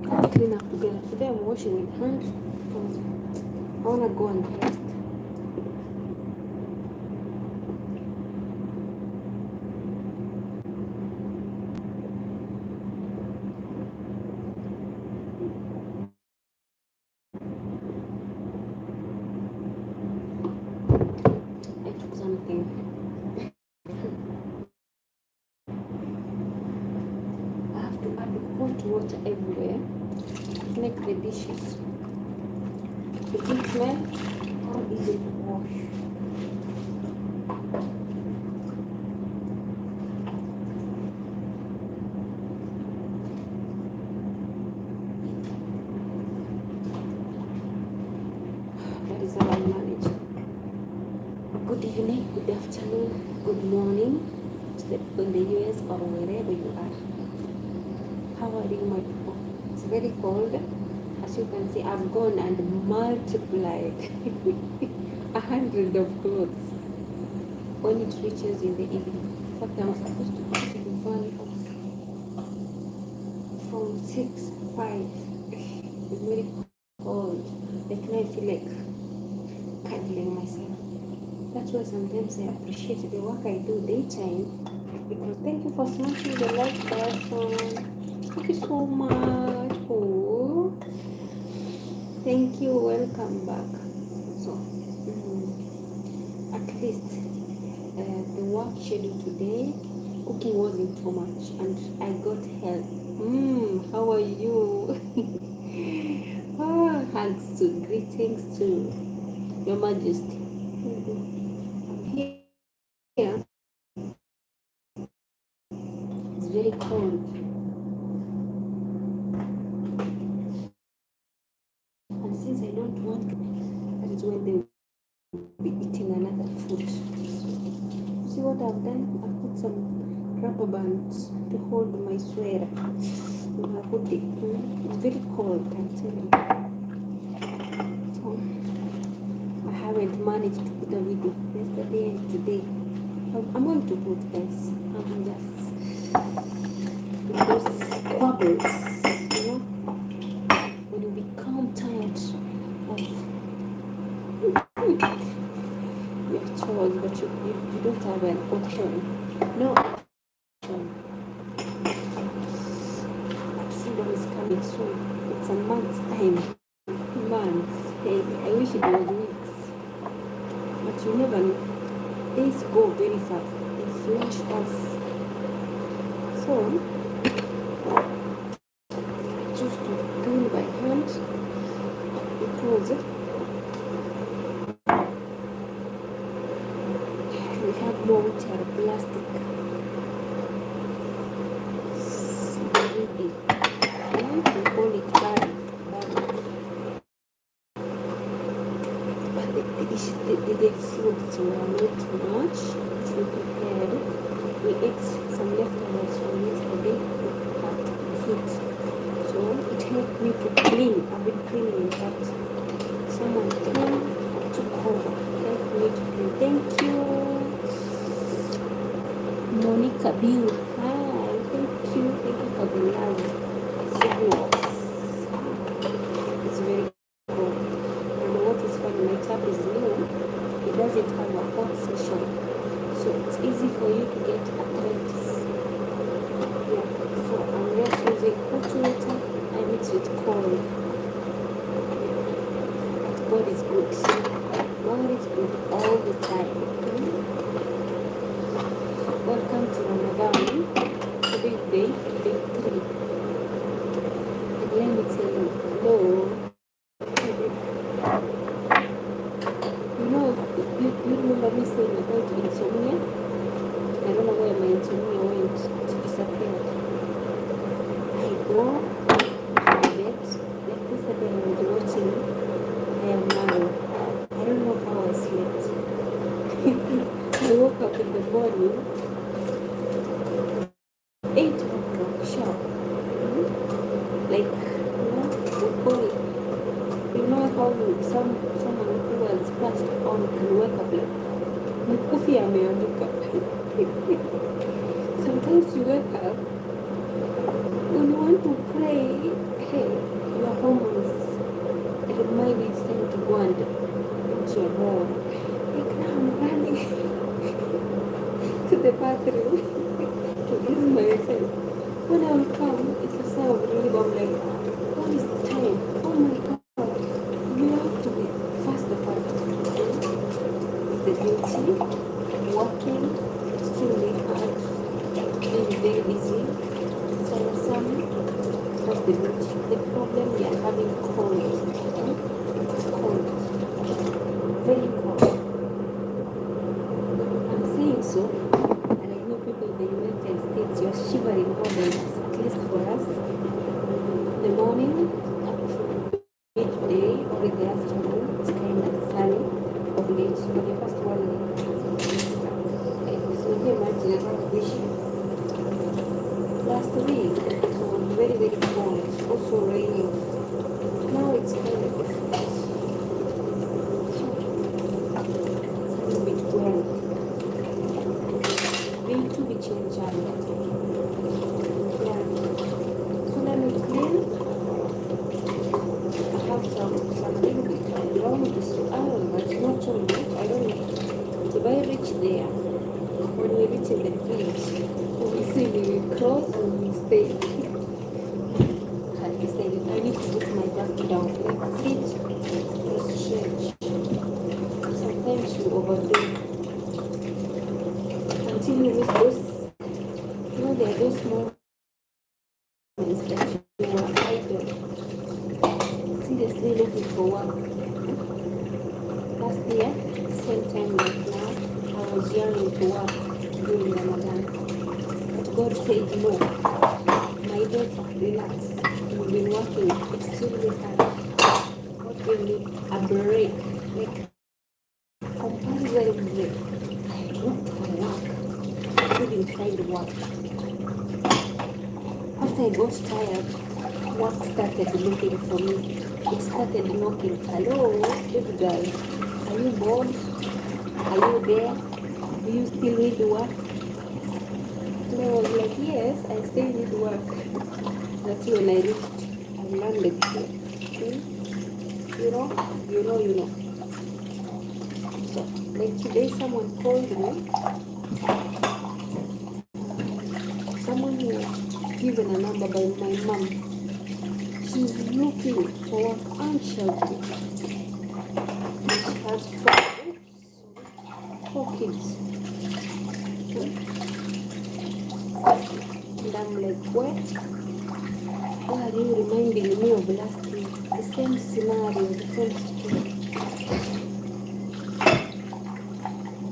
clean up together. Today I'm washing with hand because I wanna go and rest. I took something. I have to add hot water everywhere to make the dishes. Is it smell or is it wash? That is how I manage. Good evening, good afternoon, good morning in the US or wherever you are. How are you, my people? It's very cold. As you can see, I've gone and multiplied 100 of clothes when it reaches in the evening. In fact, I'm supposed to go to the valley from 6, 5. It's very cold. Like now I feel like cuddling myself. That's why sometimes I appreciate the work I do daytime. Because thank you for smashing the like button. Thank you so much. Oh, thank you. Welcome back. So, at least the work schedule today, cooking wasn't too much, and I got help. How are you? Hugs to greetings to Your Majesty. I'm here. It's very cold. And since I don't want to, that is when they will be eating another food. See what I've done? I've put some rubber bands to hold my sweater, my hoodie. It's very cold, I'm telling you. So I haven't managed to put a video yesterday and today. I'm going to put this. I'm just those squabbles, you know, when you become tired of your chores, but you don't have an option. No option. But freedom is coming soon. It's a month's time. Months. Hey, I wish it was weeks. But you never know. Days go very fast. They flash off. So choose to clean by hand because we have no which are plastic. We call it bag. But the foods were not too much. We prepared. We ate some leftovers from yesterday. We had to heat. So it helped me to clean. I've been cleaning, in fact. Someone came and took over. Helped me to clean. Thank you, Monica Bill. Hi, thank you for the love. Signals. It's very cool. And what is funny, my tap is new. It doesn't have a hot session, so it's easy for you to get arthritis. Yeah, so I'm just using hot water. I mix with cold. But God is good. God is good all the time. Welcome to Ramadan. Today is day 3. And let me tell you, hello. You remember me saying about insomnia? I don't know where my insomnia went to disappear. I go to my bed. Like yesterday I was watching I Am Married. I don't know how I slept. I woke up in the morning, 8 o'clock sharp. Like, we call it. You know how someone who has passed on can wake up like mkufi ameamka. Sometimes you wake up when you want to pray. Hey, when I will come, it's a sign of relief. I'm like, what is the time? Oh my god, you have to be faster, faster. It's the duty, working, still being hard, being very busy. So some was the duty. The problem we are having cold. It's cold. Very cold. I'm saying so, and I know people in the United States, you're shivering more than us, at least for us. The morning up to midday or in the afternoon, it's kind of sunny of late. For the first 1 week, so you can imagine how wishing. Last week, it was very, very cold, also raining. Now it's kind of different. So, it's a bit well. Being to be changed. Yeah. So let me clean. I have some little bit. I don't want this to iron, but it's not so much. I don't know. So by reach there, when we reach the beach, we see we cross and we stay. I decided I need to put my back down. Like sit, stretch. Sometimes you overdo until you miss those. You know, there are those moments that you were idle, seriously looking for work. Last year, same time like now, I was yearning to work during Ramadan. But God said no. My daughter, relax. You've been working extremely hard. God gave me a break, like compulsory break. I looked for work. I couldn't find work. After I got tired, work started looking for me. It started knocking. Hello, baby girl. Are you bored? Are you there? Do you still need work? And I was like, yes, I still need work. That's when I landed here. You know. So, like today, someone called me. Someone who was given a number by my mom. She's looking for work anxiously. She has four kids. And I'm like, what? Why are you reminding me of last week? The same scenario, the same situation.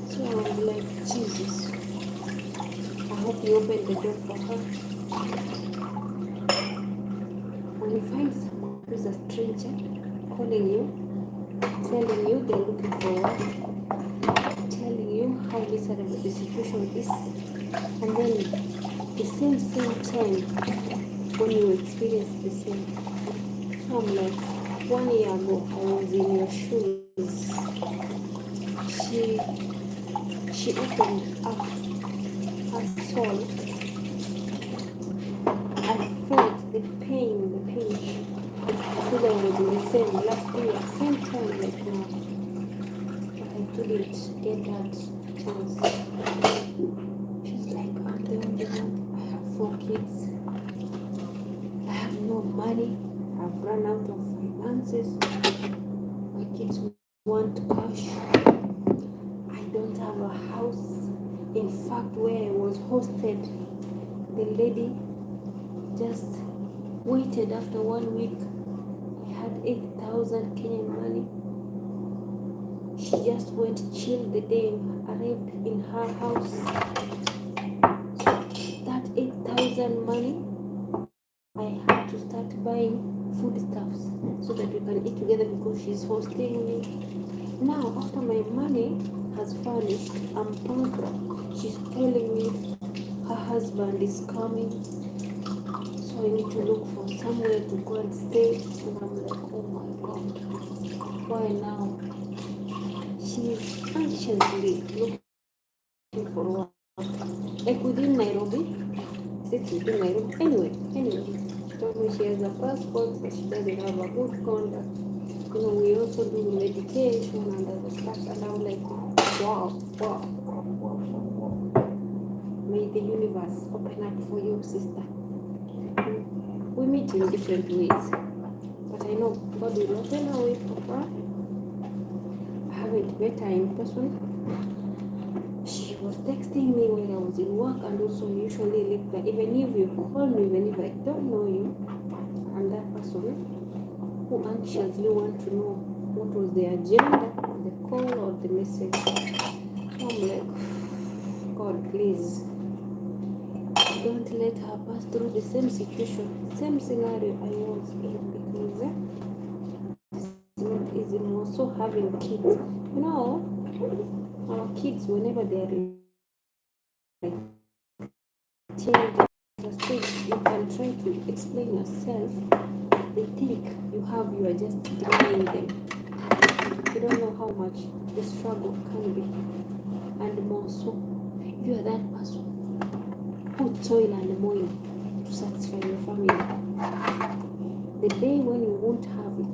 So I was like, Jesus, I hope you open the door for her. When you find someone who's a stranger calling you, telling you they're looking for work, telling you how miserable the situation is, and then the same time when you experience the same. So I'm like, 1 year ago I was in your shoes. She opened up her soul. I felt the pain. Because I was in the same last year, same time like now. But I couldn't get that chance. She's like, I'm the only one. I have 4 kids. I have no money. I've run out of finances. My kids want cash. I don't have a house. In fact, where I was hosted, the lady just waited after 1 week. I had 8,000 Kenyan money. She just went chilled the day, arrived in her house. So that 8,000 money, I had to start buying foodstuffs so that we can eat together because she's hosting me. Now, after my money has vanished, I'm bankrupt. She's telling me her husband is coming, so I need to look for somewhere to go and stay. And I'm like, oh my God, why now? She's anxiously looking for work, like within Nairobi. Sits within Nairobi. Anyway, she told me she has a passport, but she doesn't have a good contact. You know, we also do meditation and other stuff, and I'm like, wow. May the universe open up for you, sister. it in different ways. But I know God will open a way for her. I haven't met her in person. She was texting me when I was in work, and also usually leave that even if you call me, even if I don't know you, I'm that person who anxiously want to know what was the agenda, the call or the message. So I'm like, God, please don't let her pass through the same situation, same scenario I was in, because it's not easy. And also having kids, you know, our kids, whenever they are like teenagers, you can try to explain yourself. They think you are just denying them. You don't know how much the struggle can be. And more so, if you are that person, put toil and moil to satisfy your family. The day when you won't have it,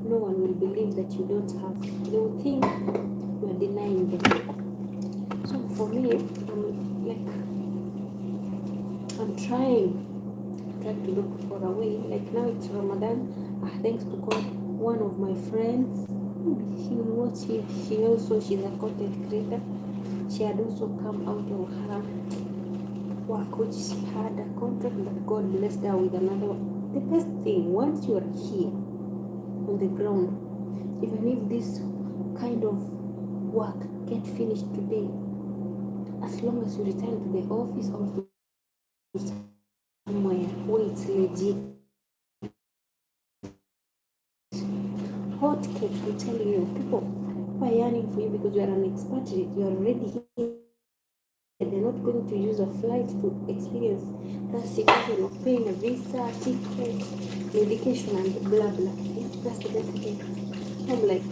no one will believe that you don't have it. They will think you are denying them. So for me, I'm trying to look for a way. Like now it's Ramadan. Thanks to God, one of my friends, she will watch here. She's a content creator. She had also come out of her work, which she had a contract, but God blessed her with another one. The best thing, once you are here on the ground, even if this kind of work get finished today, as long as you return to the office or to somewhere where it's legit, hot cake, I'm telling you, people are yearning for you because you are an expatriate, you are already here. They're not going to use a flight to experience that situation of paying a visa, ticket, medication, and blah blah. That's the best thing. I'm like,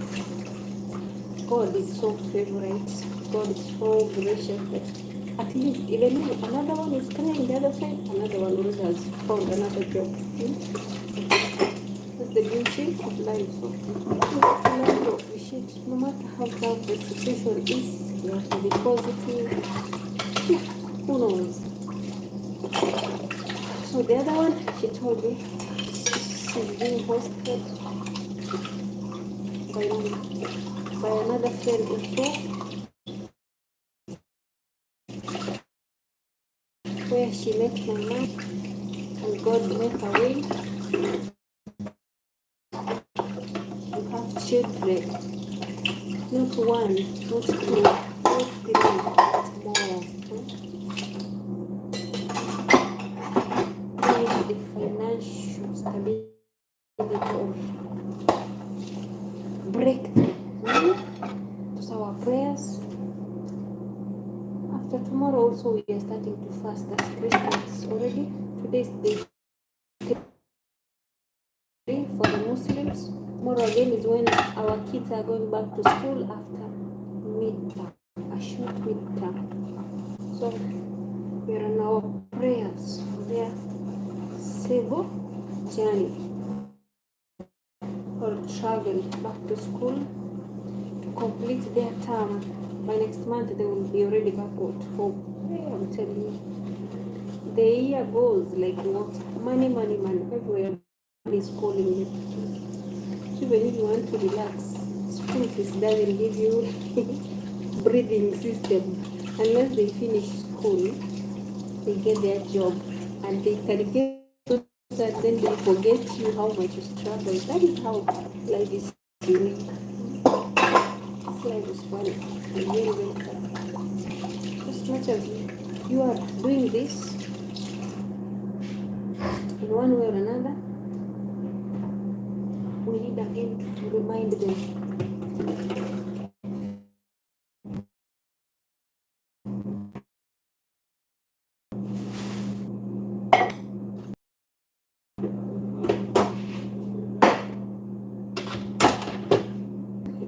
God is so favorite. God is so gracious that at least even if another one is coming on the other side, another one already has found another job. That's the beauty of life. So you learn to appreciate no matter how tough the situation is, you have to be positive. Who knows? So the other one, she told me she's being hosted by another friend also, where she met my mom, and God made a way. We have children, not one, not two, not three, but more. The financial stability of breakthrough. So our prayers. After tomorrow also we are starting to fast. That's Christmas already. Today's day 3 for the Muslims. Tomorrow again is when our kids are going back to school after midterm, a short midterm. So we are on our prayers for their safe journey or travel back to school to complete their term. By next month they will be already back at home. I'm telling you, the year goes like what? Money everywhere is calling you. So even if you want to relax, school fees doesn't give you breathing system unless they finish school, they get their job, and they can get so that then they forget you how much you struggle. That is how life is unique. This life is funny and very, very fun. As much as you are doing this in one way or another, we need again to remind them.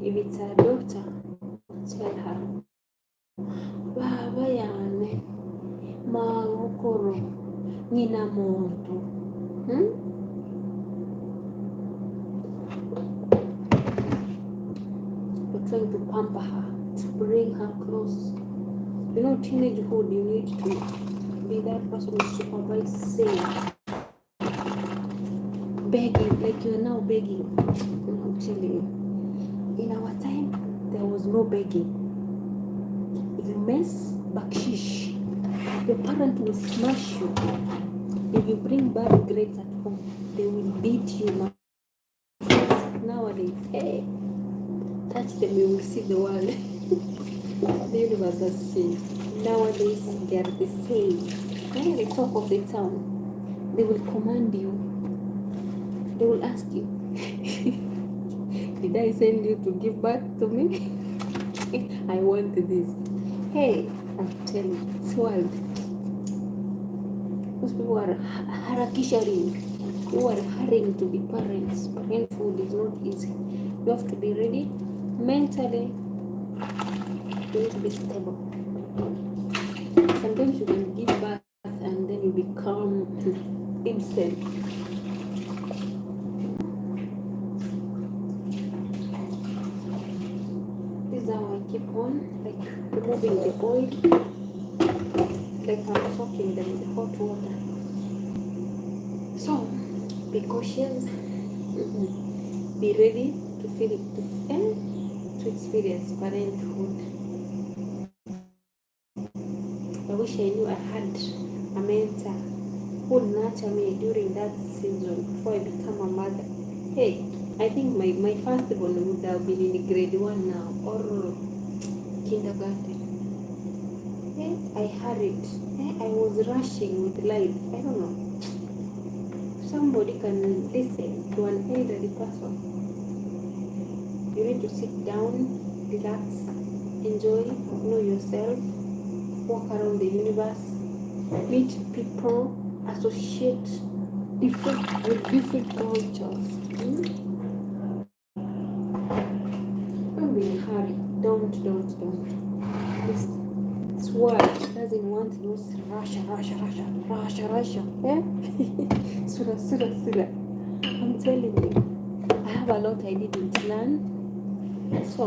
If it's a daughter, tell her, Baba yane, magukoro, nina muntu. You're trying to pamper her, to bring her close. You know, teenagehood, you need to be that person who supervises, saying, begging, like you're now begging. I'm telling you, in our time, there was no begging. If you mess, bakshish. Your parent will smash you. If you bring bad grades at home, they will beat you. Nowadays, hey, touch them, you will see the world. The universe has changed. Nowadays, they are the same. When at the top of the town, they will command you. They will ask you, did I send you to give back to me? I want this. Hey, I'm telling you, it's wild. Those people are harakisharing. Who are hurrying to be parents. Parenthood is not easy. You have to be ready mentally. You need to be stable. Sometimes you can give birth and then you become insane. This is how I keep on, like removing the oil, like I'm soaking them in the hot water. So be cautious. Be ready to feel to experience parenthood. I wish I knew I had a mentor who would nurture me during that season before I become a mother. Hey, I think my firstborn would have been in grade 1 now or kindergarten. Hey, I hurried. Hey, I was rushing with life. I don't know. Somebody can listen to an elderly person. You need to sit down, relax, enjoy, know yourself, walk around the universe, meet people, associate with different cultures. Don't be in a hurry. Don't. This world doesn't want those Russia. Eh? Sura. I'm telling you, I have a lot I didn't learn. So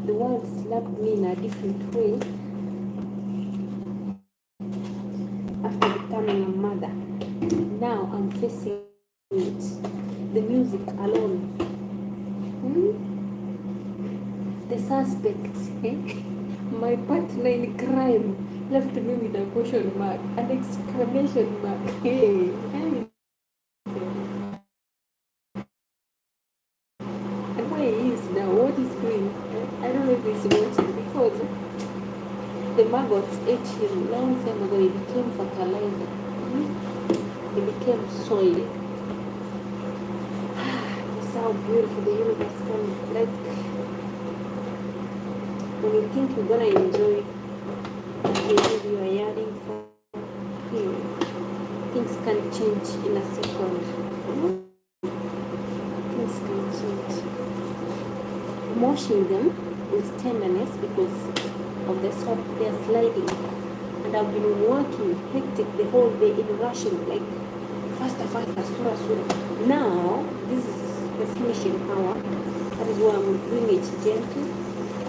the world slapped me in a different way after becoming a mother. Now I'm facing it. The music alone. The suspect, my partner in crime, left me with a question mark, an exclamation mark. Hey, and where he is now, what he's doing, I don't know if he's watching because the maggots ate him long time ago. He became fertilizer. He became soil. That's how beautiful the universe can be. Like, when you think you're gonna enjoy what you are yearning for, things can change in a second. Things can change. Washing them with tenderness because of the soap they are sliding. And I've been working hectic the whole day in rushing, like faster, sura. Now, this is the finishing hour. That is why I'm doing it gently.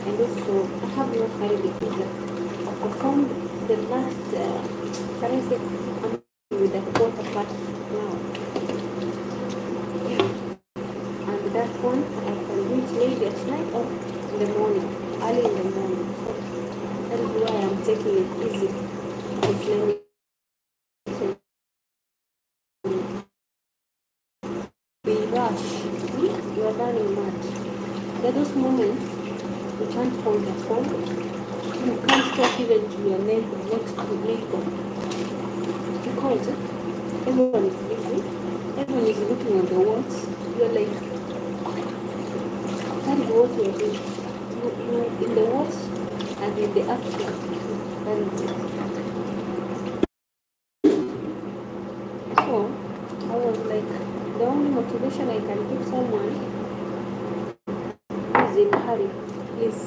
And also, I have no hurry because I performed the last, with the quarter part now. Yeah. And that one, I can do it maybe at night or in the morning, early in the morning. So that is why I'm taking it easy. It's let me be rush. You are running mad. There are those moments you can't hold the phone. You can't talk even to your neighbor, next to neighbor. Because everyone is busy. Everyone is looking at the watch. You're like, that is what you're doing. You in the watch and in the action. That is it. So I was like, the only motivation I can give someone who's in a hurry, please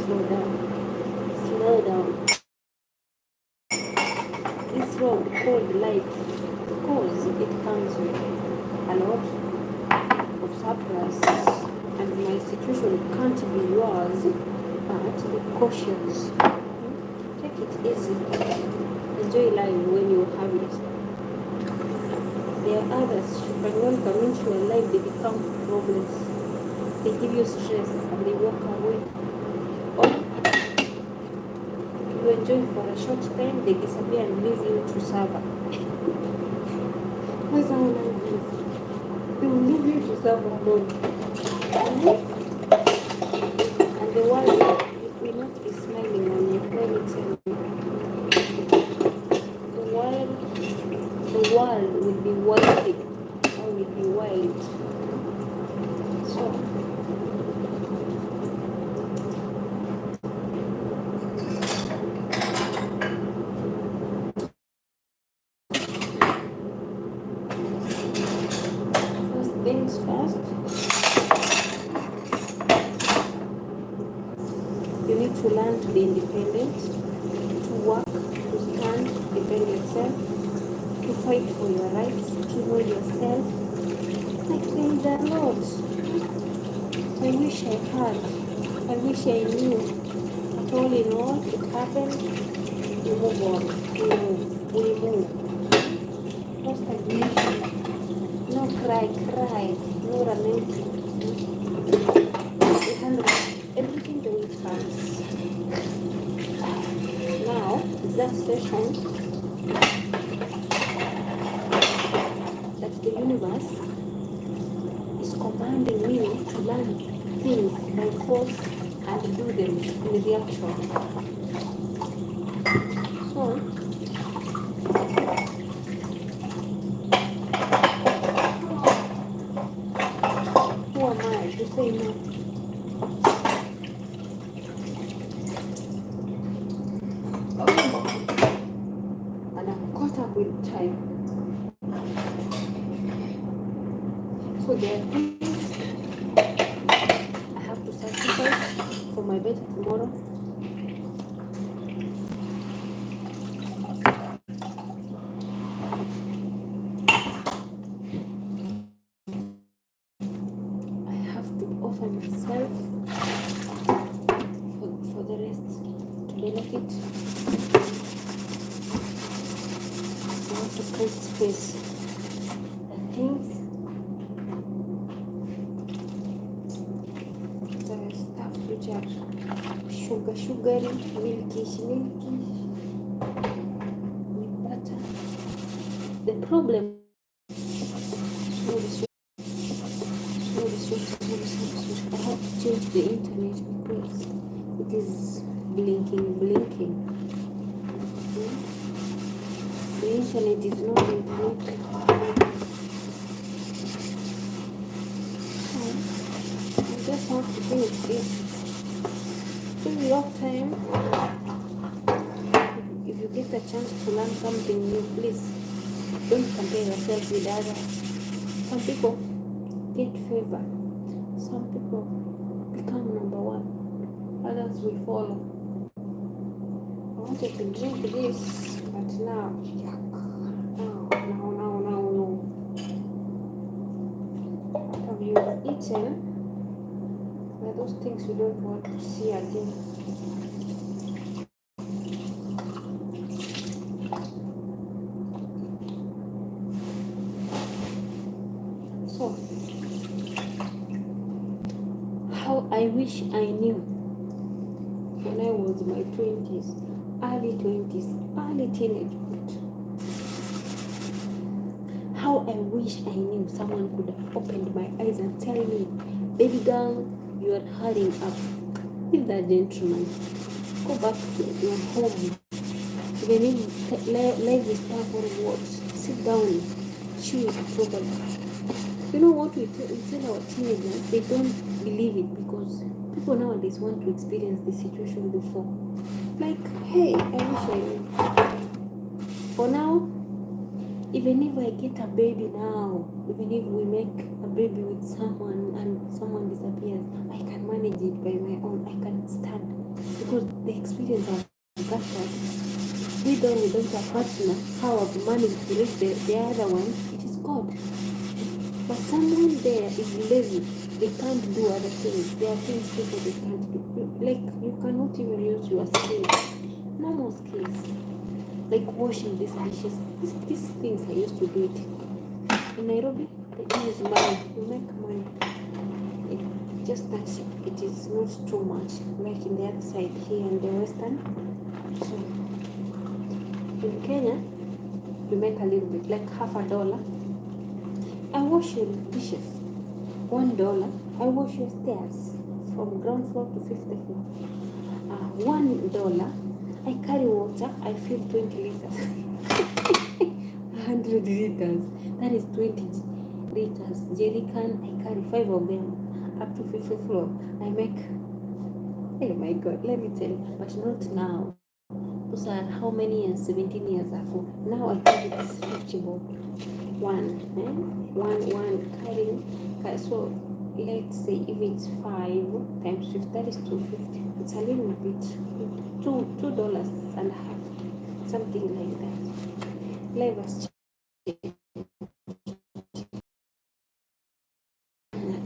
slow down. This road called life, of course, it comes with a lot of surprises, and my situation can't be yours, but be cautious. Take it easy. Enjoy life when you have it. There are others, when one come into your life, they become problems. They give you stress and they walk away. Or you enjoy for a short time, they disappear and leave you to suffer. That's how life is. They will leave you to suffer alone. And the world will not be smiling on you. Let me tell you. The world will be wild. Or will be wild. So first things first, you need to learn to be independent, to work, to stand, defend yourself, to fight for your rights, to know yourself. Like there is a lot. I wish I had. I wish I knew. But all in all, it happened. We move on. We move. No stagnation. No cry. No lamenting. We handle everything the way it comes. Now, it's that session that the universe is commanding me to learn things by force and do them in reaction. So, who am I to say no? And I'm caught up with time. So there are things I have to sacrifice for my better tomorrow. I have to offer myself for the rest to benefit. I want to create space. The things, the stuff which are sugary, milkish, with butter. The problem is I have to change the internet because it is blinking. The internet is not blinking. I just have to finish this. In your time, if you get a chance to learn something new, please don't compare yourself with others. Some people get favor. Some people become number one. Others will follow. I wanted to drink this, but now, yuck. No. What have you eaten? Are those things you don't want to see again? So, how I wish I knew when I was in my 20s, early teenage. How I wish I knew someone could have opened my eyes and tell me, baby girl, you are hurrying up. Leave that gentleman. Go back to your home. Even if life is tough or what, sit down, chew it properly. You know what we tell our teenagers? They don't believe it because people nowadays want to experience the situation before. Like, hey, I wish I knew. For now, even if I get a baby now, even if we make a baby with someone and someone disappears, I can manage it by my own. I can stand because the experience I've got that with or without a partner, how I've managed to reach the other one, it is God. But someone there is lazy. They can't do other things. There are things people they can't do. Like you cannot even use your skills, normal skills. Like washing these dishes. These things I used to do it. In Nairobi, this is money. You make money. It, just that it is not too much, like in the other side here in the western. So in Kenya, you make a little bit, like $50. I wash your dishes. $1. I wash your stairs from ground floor to 50th floor. $1. I carry water. I fill 20 liters. 100 liters. That is 20 liters. Jerry can. I carry 5 of them up to 50th floor. I make. Oh my God! Let me tell you, but not now. Those are how many years? 17 years ago. Now I think it's 50 more. One carrying. So let's say if it's 5 times 50, that is 250. It's a little bit, $2.50, something like that. Let us check.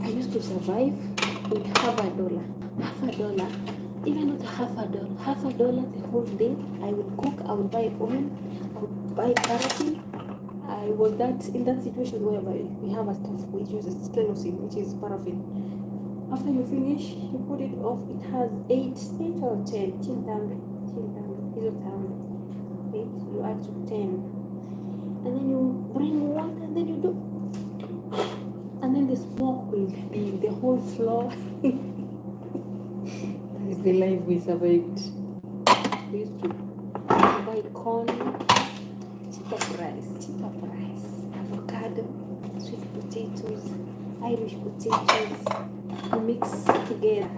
I used to survive with $50. Even not $50 the whole day. I would cook, I would buy oil, I would buy paraffin. I was in that situation whereby we have a stuff which uses kerosene, which is paraffin. After you finish, you put it off. It has 8 or 10. Chiltambe. You add to 10, and then you bring water, and then you do, and then the smoke will be the whole floor. That is the life we survived. We used to buy corn, cheaper price, avocado, sweet potatoes, Irish potatoes, mix together.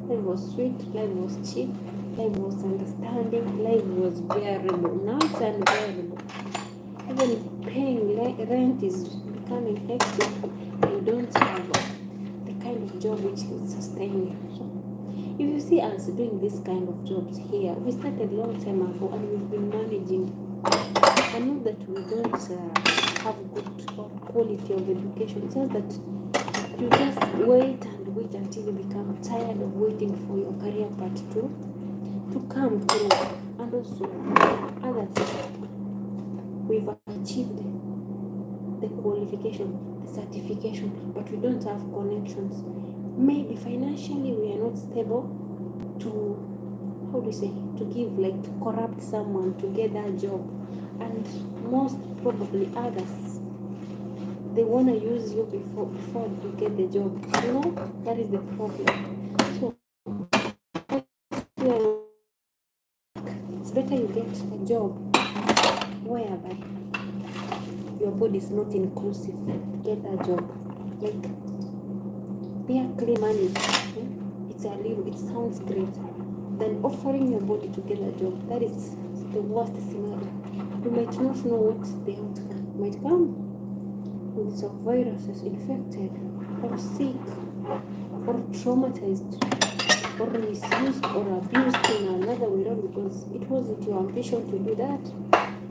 Life was sweet, life was cheap, life was understanding, life was bearable. Now it's unbearable. Even paying rent is becoming hectic. You don't have the kind of job which will sustain you. So if you see us doing this kind of jobs here, we started a long time ago and we've been managing. I know that we don't have good quality of education. It's just that you just wait until you become tired of waiting for your career part to come through. And also others, we've achieved the qualification, the certification, but we don't have connections. Maybe financially we are not stable to give, like, to corrupt someone to get that job. And most probably others, they want to use you before you get the job. That is the problem. So it's better you get a job whereby your body is not inclusive to get that job. Like, bare clean money, it sounds great. Then offering your body to get a job, that is the worst scenario. You might not know what's the outcome. You might come with some viruses, infected, or sick, or traumatized, or misused, or abused in another way around, because it wasn't your ambition to do that.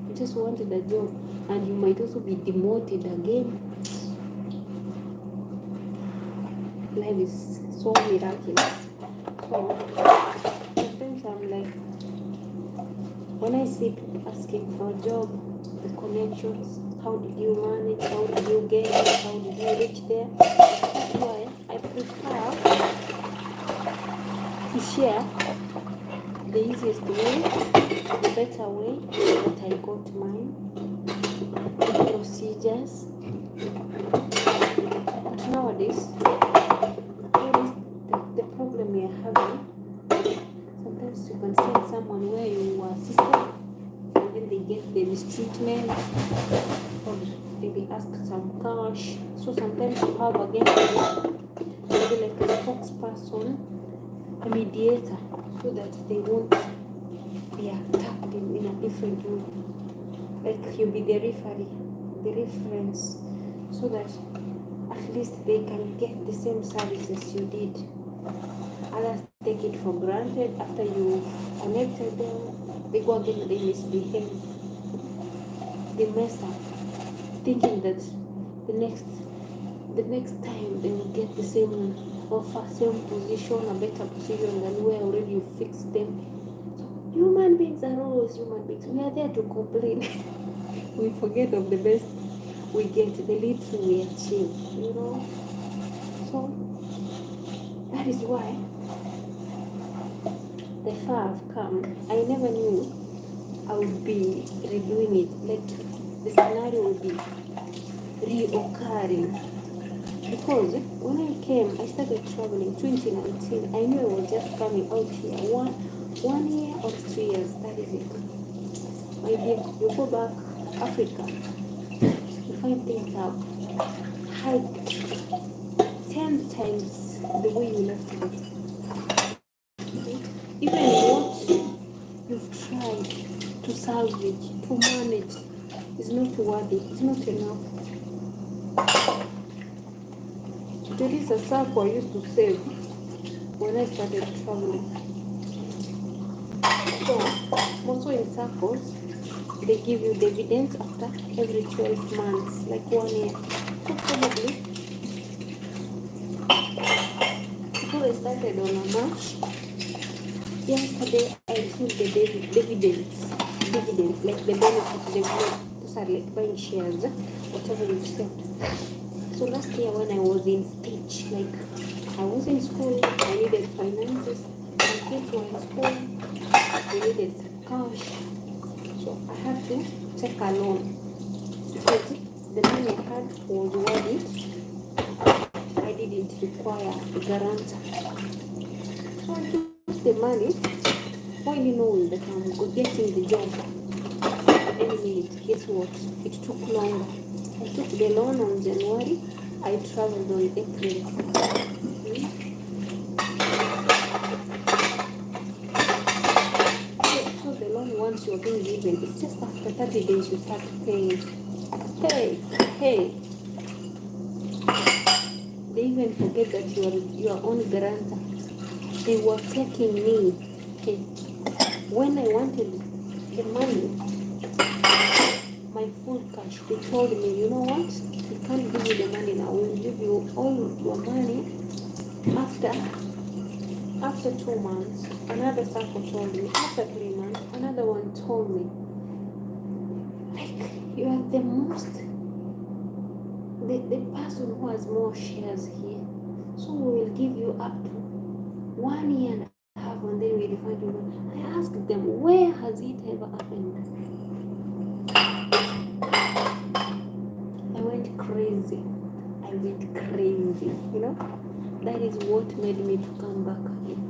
You just wanted a job, and you might also be demoted again. Life is so miraculous. So sometimes I'm like, when I see people asking for a job, the connections, how did you manage, how did you get it, how did you reach there? That's why I prefer to share the easiest way, the better way that I got mine, the procedures. But nowadays, the problem we are having, sometimes you can send someone where you were assisted, and then they get the mistreatment, or they ask some cash. So sometimes you have again maybe like a spokesperson, a mediator, so that they won't be attacked in a different way. Like, you be the referee, the reference, so that at least they can get the same services you did. Others take it for granted. After you connected them, they go again, they misbehave, they mess up, thinking that the next time they will get the same offer, same position, a better position than where already you fixed them. So human beings are always human beings. We are there to complain. We forget of the best we get, the little we achieve, you know. So that is why the far I've come. I never knew I would be redoing it. Like the scenario would be reoccurring. Because when I came, I started traveling 2019. I knew I was just coming out here 1 year or 2 years. That is it. My dear, you go back Africa, you find things have hiked 10 times the way you left it. Even what you've tried to salvage, to manage, is not worthy, it's not enough. There is a circle I used to save when I started traveling. So, also in circles, they give you dividends after every 12 months, like 1 year. So probably, before I started on a March, yesterday I received the dividends, like the benefits they've made. Those are like buying shares, whatever you've saved. So last year when I was in Stitch, like I was in school, I needed finances, my kids were in school, I needed cash. So I had to take a loan because the money I had was worth it. I didn't require a guarantor. So I took the money, while knowing that I'm getting the job any minute. Guess what? It took longer. I took the loan on January. I traveled on April. So the loan, once you're being given, it's just after 30 days you start paying. Hey. They even forget that you are your own guarantor. They were taking me. Hey. When I wanted the money, my full cash, they told me, you know what? We can't give you the money now. We'll give you all your money after 2 months. Another circle told me. After 3 months, another one told me. Like, you are the most, the person who has more shares here. So we will give you up to 1 year and a half, and then we refund you. I asked them, where has it ever happened? I went crazy, you know. That is what made me to come back again.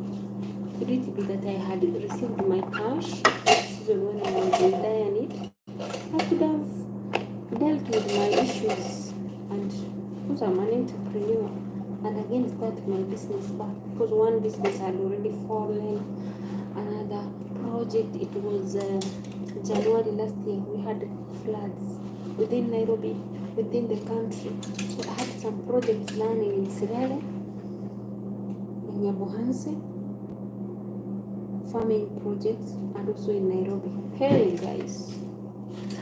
Could it be that I had received my cash when I was in dire need? I could have dealt with my issues and because I'm an entrepreneur and again start my business back, because one business had already fallen. Another project, it was January last year, we had floods within Nairobi, within the country. So I had some projects running in Sirele, in Nyabohanse, farming projects, and also in Nairobi. Hey guys,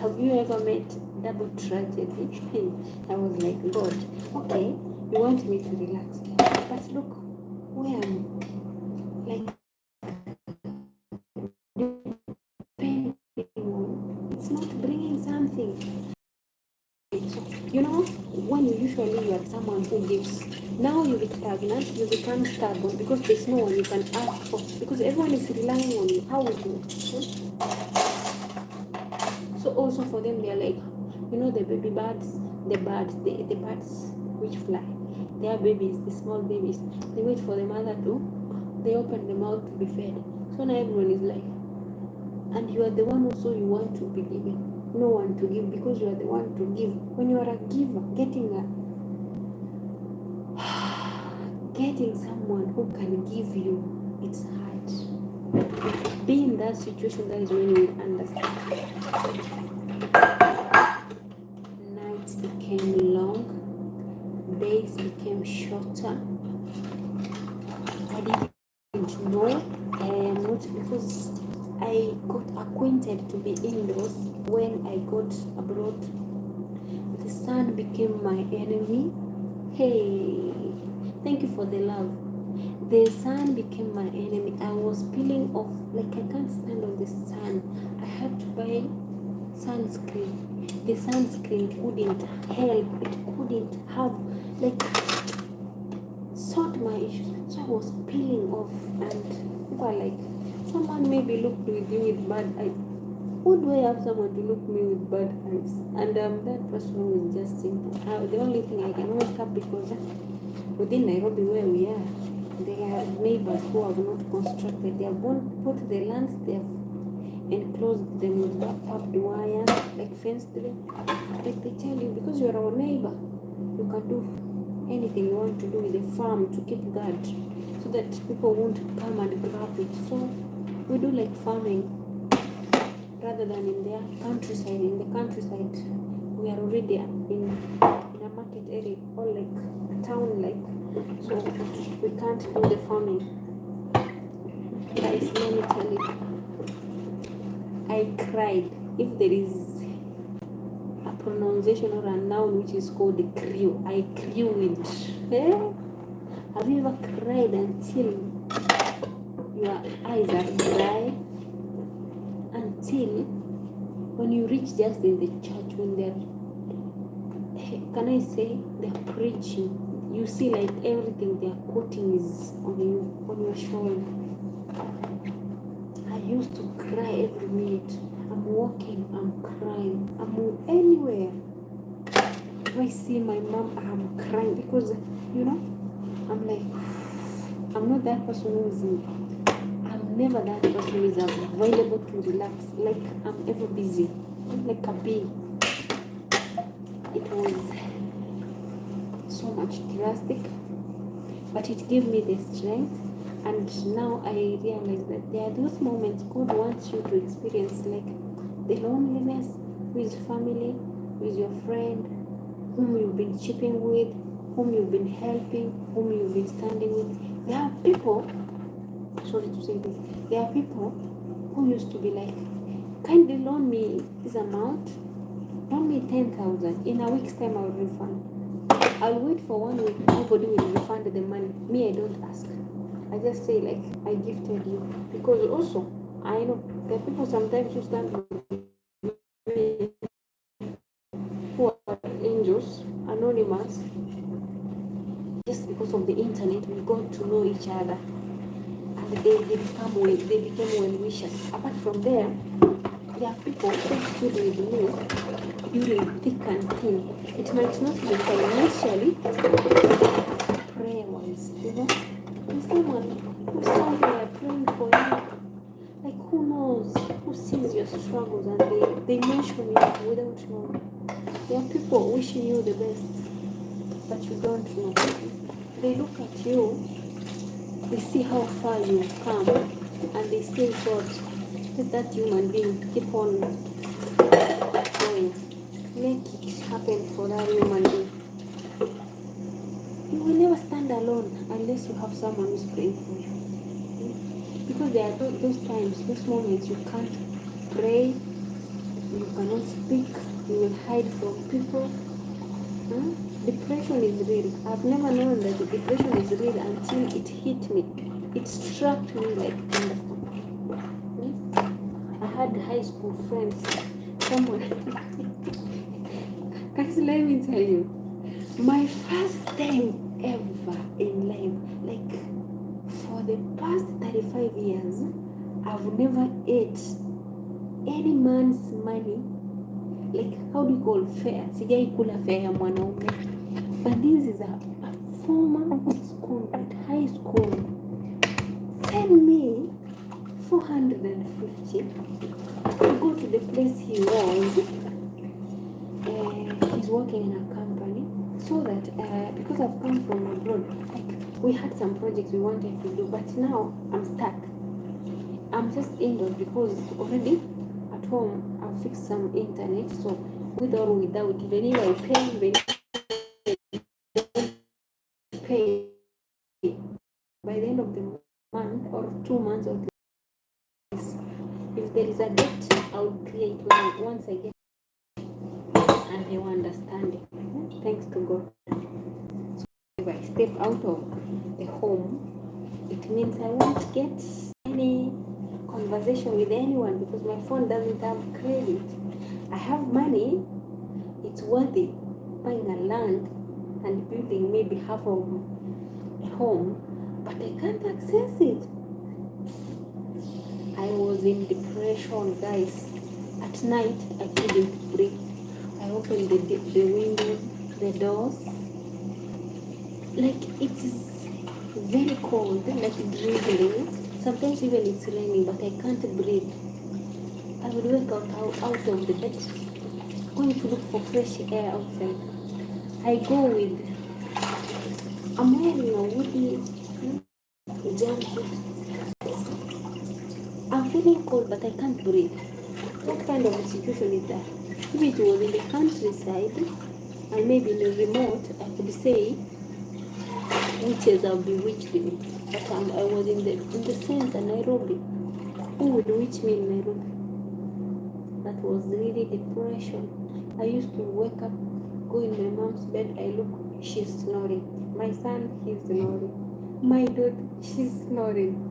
have you ever met double tragedy? I was like, God, okay, you want me to relax, but look where I'm like depending on. It's not bringing something. So, you know, when you are someone who gives, now you get stagnant, you become stubborn because there's no one you can ask for, because everyone is relying on you. How would you? So also for them, they're like, you know, the baby birds, the birds which fly, they are babies, the small babies. They wait for the mother to, they open the mouth to be fed. So now everyone is like, and you are the one also you want to be given. No one to give because you are the one to give. When you are a giver, getting someone who can give you, it's hard. Be in that situation, that is when you understand. Nights became long, days became shorter. I didn't know, not because I got acquainted to be indoors. When I got abroad, the sun became my enemy. Hey, thank you for the love. The sun became my enemy. I was peeling off, like I can't stand on the sun. I had to buy sunscreen. the sunscreen couldn't help. It couldn't have like sort my issues. So I was peeling off, and people are like, someone maybe looked with you with bad eyes. Who do I have someone to look me with bad eyes? And that person is just simple. The only thing I can wake up because within Nairobi where we are, there are neighbors who have not constructed. They have put the lands, they have enclosed them with barbed wire, like fenced them. Like they tell you, because you are our neighbor, you can do anything you want to do with the farm to keep guard, so that people won't come and grab it. So we do like farming rather than in their countryside. In the countryside, we are already in a market area or like a town, like, so we can't do the farming. Guys, let me tell you, I cried. If there is a pronunciation or a noun which is called the crew, I crewed. Have you ever cried until your eyes are dry? Until when you reach just in the church, when they're, can I say, they're preaching, you see like everything they're quoting is on you, on your shoulder. I used to cry every minute. I'm walking, I'm crying. I'm anywhere. If I see my mom, I'm crying because, you know, I'm like, I'm not that person who is I'm never that person who is available to relax. Like, I'm ever busy. I'm like a bee. It was so much drastic, but it gave me the strength. And now I realize that there are those moments God wants you to experience, like the loneliness with family, with your friend, whom you've been chipping with, whom you've been helping, whom you've been standing with. There are people, sorry to say this, there are people who used to be like, kindly loan me this amount, loan me 10,000. In a week's time, I'll refund. I'll wait for 1 week, nobody will refund the money. Me, I don't ask. I just say like, I gifted you. Because also, I know there are people sometimes who stand who are angels, anonymous. Just because of the internet, we got to know each other. And they became well wishers. Apart from there are people who stood with me during thick and thin. It might not be financially, prayer-wise, you know. There's someone who's somewhere praying for you. Like, who knows? Who sees your struggles and they mention you without knowing. There are people wishing you the best, but you don't know. They look at you, they see how far you've come, and they still thought, let that human being keep on going. Make it happen for that human being. You will never stand alone unless you have someone who's praying for you. Because there are those times, those moments you can't pray, you cannot speak, you will hide from people. Depression is real. I've never known that the depression is real until it hit me. It struck me like thunderstorm. I had high school friends. Someone, guys, let me tell you, my first time ever in life, like for the past 35 years, I've never ate any man's money. Like, how do you call fair? Sijai kula fair ya mwanaume. But this is a former schoolmate, high school. Send me 450 to go to the place he was. He's working in a company. So that, because I've come from abroad, like, we had some projects we wanted to do, but now I'm stuck. I'm just indoors because already at home I've fixed some internet. So with or without, even if I pay, by the end of the month or 2 months or 3 months, if there is a debt, I'll create once I get, and they will understand it. Thanks to God. So if I step out of the home, it means I won't get any conversation with anyone because my phone doesn't have credit. I have money, it's worthy buying a land and building maybe half of a home, but I can't access it. I was in depression, guys. At night, I couldn't breathe. I opened the windows, the doors. Like it is very cold, like drizzling. Sometimes even it's raining, but I can't breathe. I would wake out of the bed, going to look for fresh air outside. I go with, I'm wearing a woody jumpsuit. I'm feeling cold, but I can't breathe. What kind of a situation is that? If it was in the countryside and maybe in a remote, I could say witches have bewitched me. But I was in the center, Nairobi. Who would witch me in Nairobi? That was really depression. I used to wake up, go in my mom's bed, I look, she's snoring. My son, he's snoring. My daughter, she's snoring.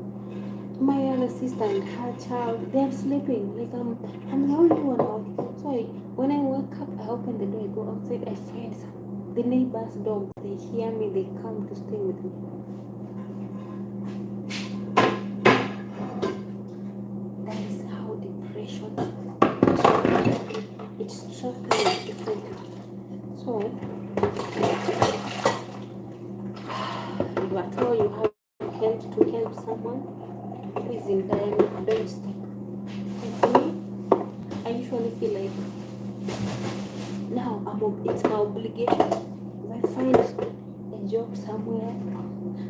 My other sister and her child, they're sleeping. Like I'm the only one out. So when I wake up, I open the door, I go outside, I find the neighbor's dogs. They hear me, they come to stay with me. That is how depression it struck me differently. So if at all you have to help someone who is in dire need, don't stop. And for me, I usually feel like now it's my obligation. If I find a job somewhere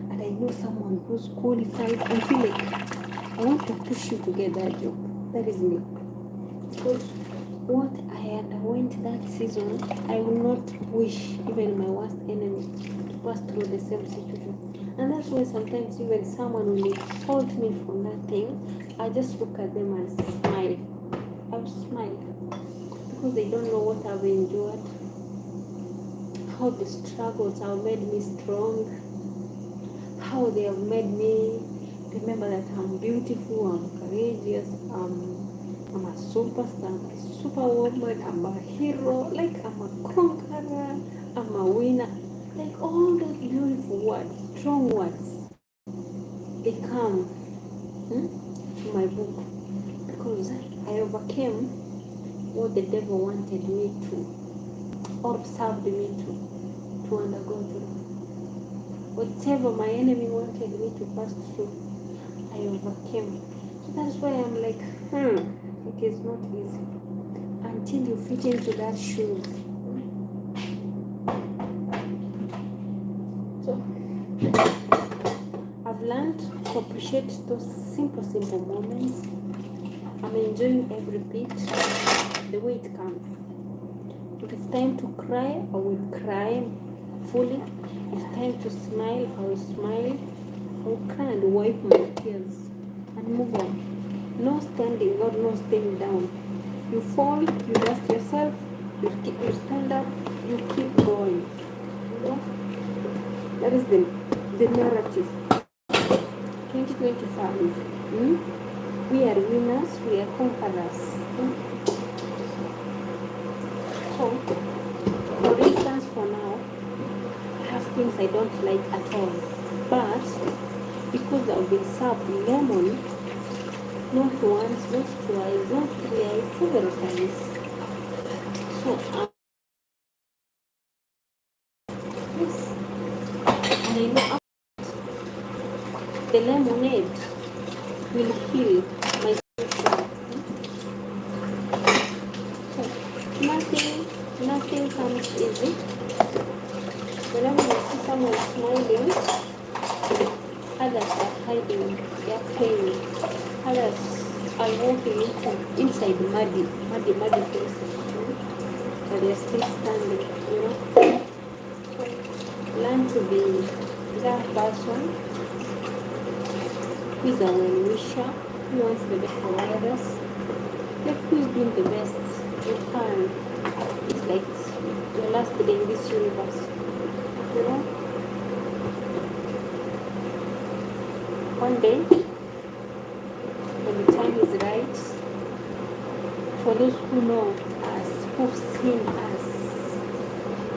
and I know someone who's qualified, I feel like I want to push you to get that job. That is me. Because what I underwent that season, I will not wish even my worst enemy to pass through the same situation. And that's why sometimes even someone will insult me for nothing, I just look at them and smile. I'll smile because they don't know what I've endured, how the struggles have made me strong, how they have made me remember that I'm beautiful, I'm courageous, I'm a superstar, I'm a superwoman, I'm a hero, like I'm a conqueror, I'm a winner. Like all those beautiful words, strong words, they come to my book because I overcame what the devil wanted me to, or served me to undergo through. Whatever my enemy wanted me to pass through, I overcame. So that's why I'm like, it is not easy until you fit into that shoes. So I've learned to appreciate those simple moments. I'm enjoying every bit the way it comes. If it's time to cry, I will cry fully. If it's time to smile, I will smile. I will cry and wipe my tears and move on. No standing, no staying down. You fall, you dust yourself, you stand up, you keep going. You know? That is the narrative. 2025. We are winners, we are conquerors. So, for instance, for now, I have things I don't like at all. But because I've been served lemon, not once, not twice, not thrice, several times. So, yes, and I know the lemonade will heal my situation. So, nothing comes easy. Whenever you see someone smiling, others are hiding their pain. Others are walking inside muddy places. But they're still standing, you know. So learn to be that person who is a well-wisher, who wants the best for others. Like who is doing the best you can. It's like your last day in this universe. You know? One day, when the time is right, for those who know us, who've seen us,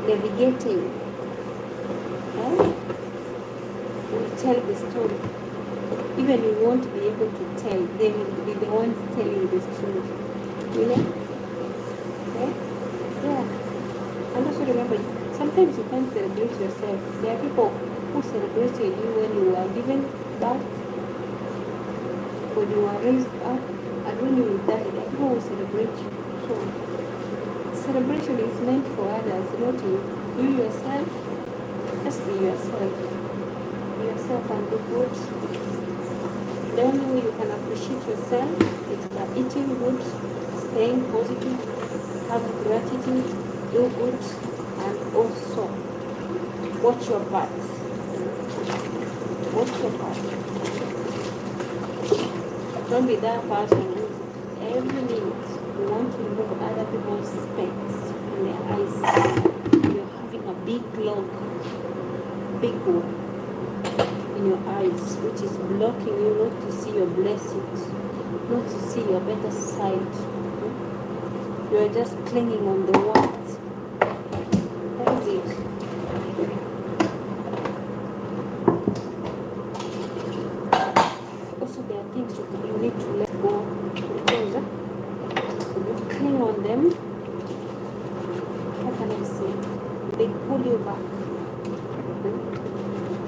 navigating, will tell the story. Even you won't be able to tell, they will be the ones telling the story. You know? Okay? Yeah. And also remember, sometimes you can't celebrate yourself. There are people who celebrated you when you were given birth, when you were raised up, and when you die. There are people who celebrate you. So celebration is meant for others, not you. You yourself, just be yourself. Be yourself and do good. The only way you can appreciate yourself is by eating good, staying positive, have gratitude, do good, and also watch your back. Watch your back. Don't be that person who every minute you want to remove other people's specs in their eyes. You're having a big log, big one in your eyes, which is blocking you not to see your blessings, not to see your better side. You are just clinging on the words. That is it. Also, there are things you need to let go, because if you cling on them, how can I say? They pull you back.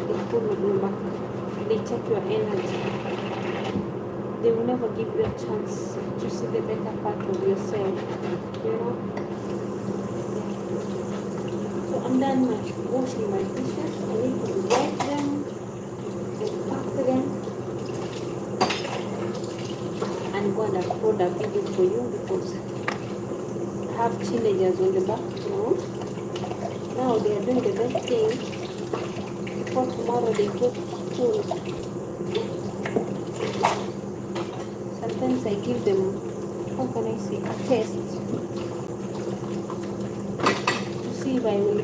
They pull you back. They take your energy. They will never give you a chance to see the better part of yourself. You know? So I'm done washing my dishes. I need to wipe them, pack them, and go and upload a video for you, because I have teenagers on the back, you know. Now they are doing the best thing before tomorrow they go to school. Sometimes I give them, how can I say, a test to see if I will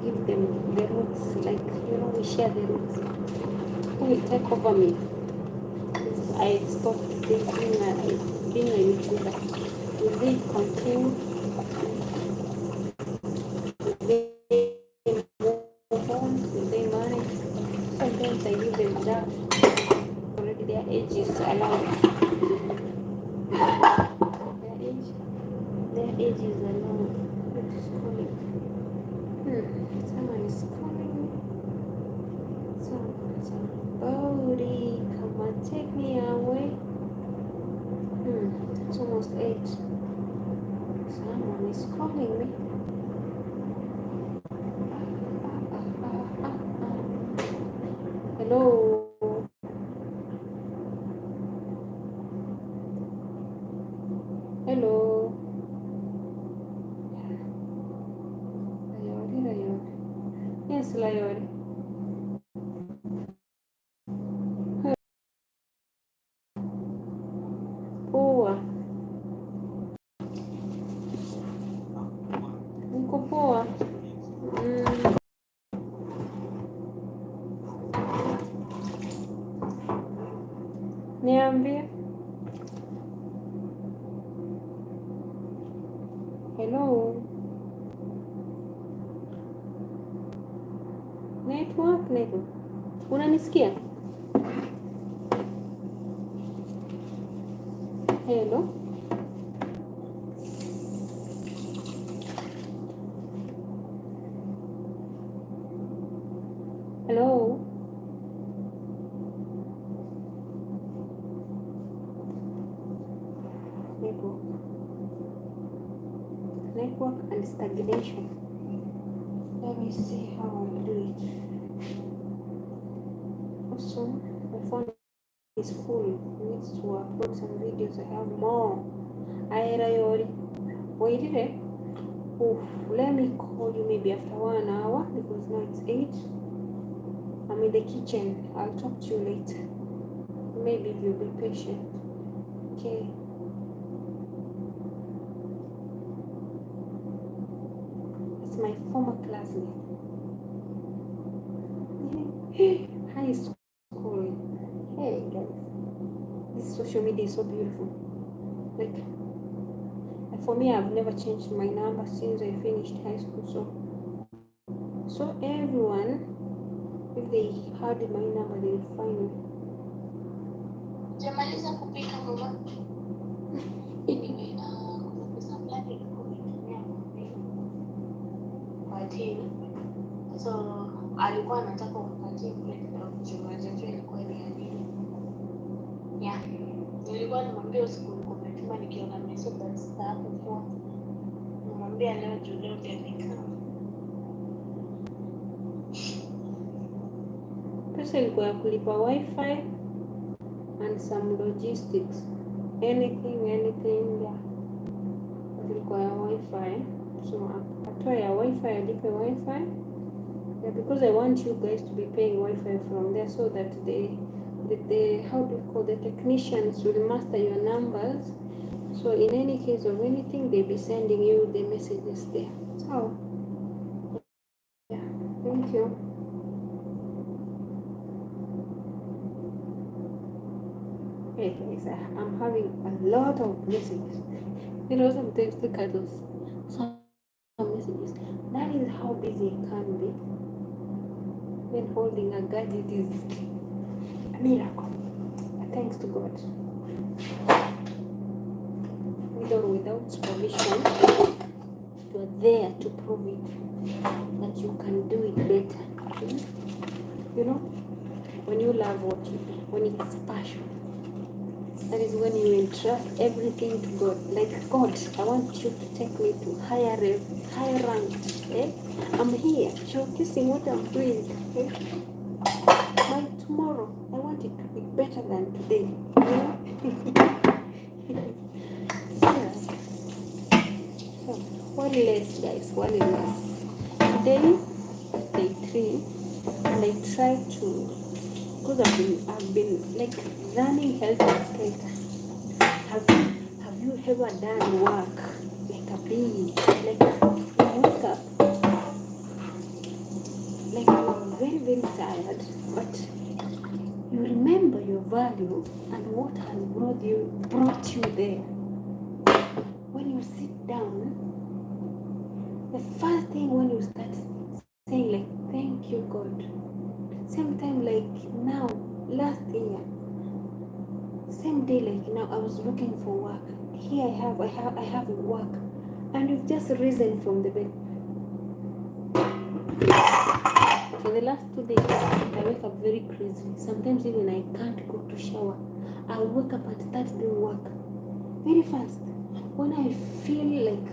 give them the roots, like, you know, we share the roots. Who will take over me if I stop being a YouTuber? Will they continue? Will they move on? Will they marry? Sometimes I give them that. Already their age is allowed. Their age is allowed. What is calling? Someone is calling me. Somebody, come and take me away. It's almost 8. Someone is calling me. Hello. Hello. Layori. Yes, Layori. Poa. Niko poa. Niambie. Hello. Network. Unanisikia? Hello. Hello. Network and stagnation. Let me see how I'll do it. Also, my phone is full. It needs to upload some videos. I have more. Ayori. Wait there. Let me call you maybe after 1 hour, because now it's 8. I'm in the kitchen. I'll talk to you later. Maybe if you'll be patient. Okay. It's my former classmate. High school. Hey guys, this social media is so beautiful. Like, I For me, I've never changed my number since I finished high school. So everyone, if they had my number, they will find me. Jamaliza kupika mama. Anyway, kuna pesa fulani ilikuwa imetumia kwa till. So alikuwa anataka umpatie breakdown juu ilikuwa ni ya nini. Yeah. Nilikuwa nimwambia usiku umetuma nikiona message za staafu kwa. Nimwambia leo juu leo ndio nikaa. Pesa ilikuwa ya kulipa wifi and some logistics. Anything, yeah. Ilikuwa ya wifi. So atoe ya wifi, alipe wifi. Yeah, because I want you guys to be paying wifi from there so that the how do you call, the technicians will master your numbers. So in any case of anything, they'll be sending you the messages there. So yeah, thank you. Hey guys, I'm having a lot of messages. You know, sometimes look at those some messages. That is how busy it can be when holding a gadget is a miracle. But thanks to God. With or without permission, you are there to prove it that you can do it better. You know, when you love what you do, when it's passion, that is when you entrust everything to God. Like, God, I want you to take me to higher ranks. I'm here showcasing what I'm doing. By tomorrow, I want it to be better than today. Yeah. So, one less, guys. One less. Today, day 3, and I try to, because I've been like running health educator. Have you ever done work like a bee? Like you wake up, like you're very, very tired, but you remember your value and what has brought you there. When you sit down, the first thing when you start saying like, thank you God. Same time like now, last year, same day like now, I was looking for work. Here I have work, and you've just risen from the bed. For the last 2 days, I wake up very crazy. Sometimes even I can't go to shower. I'll wake up and start doing work very fast. When I feel like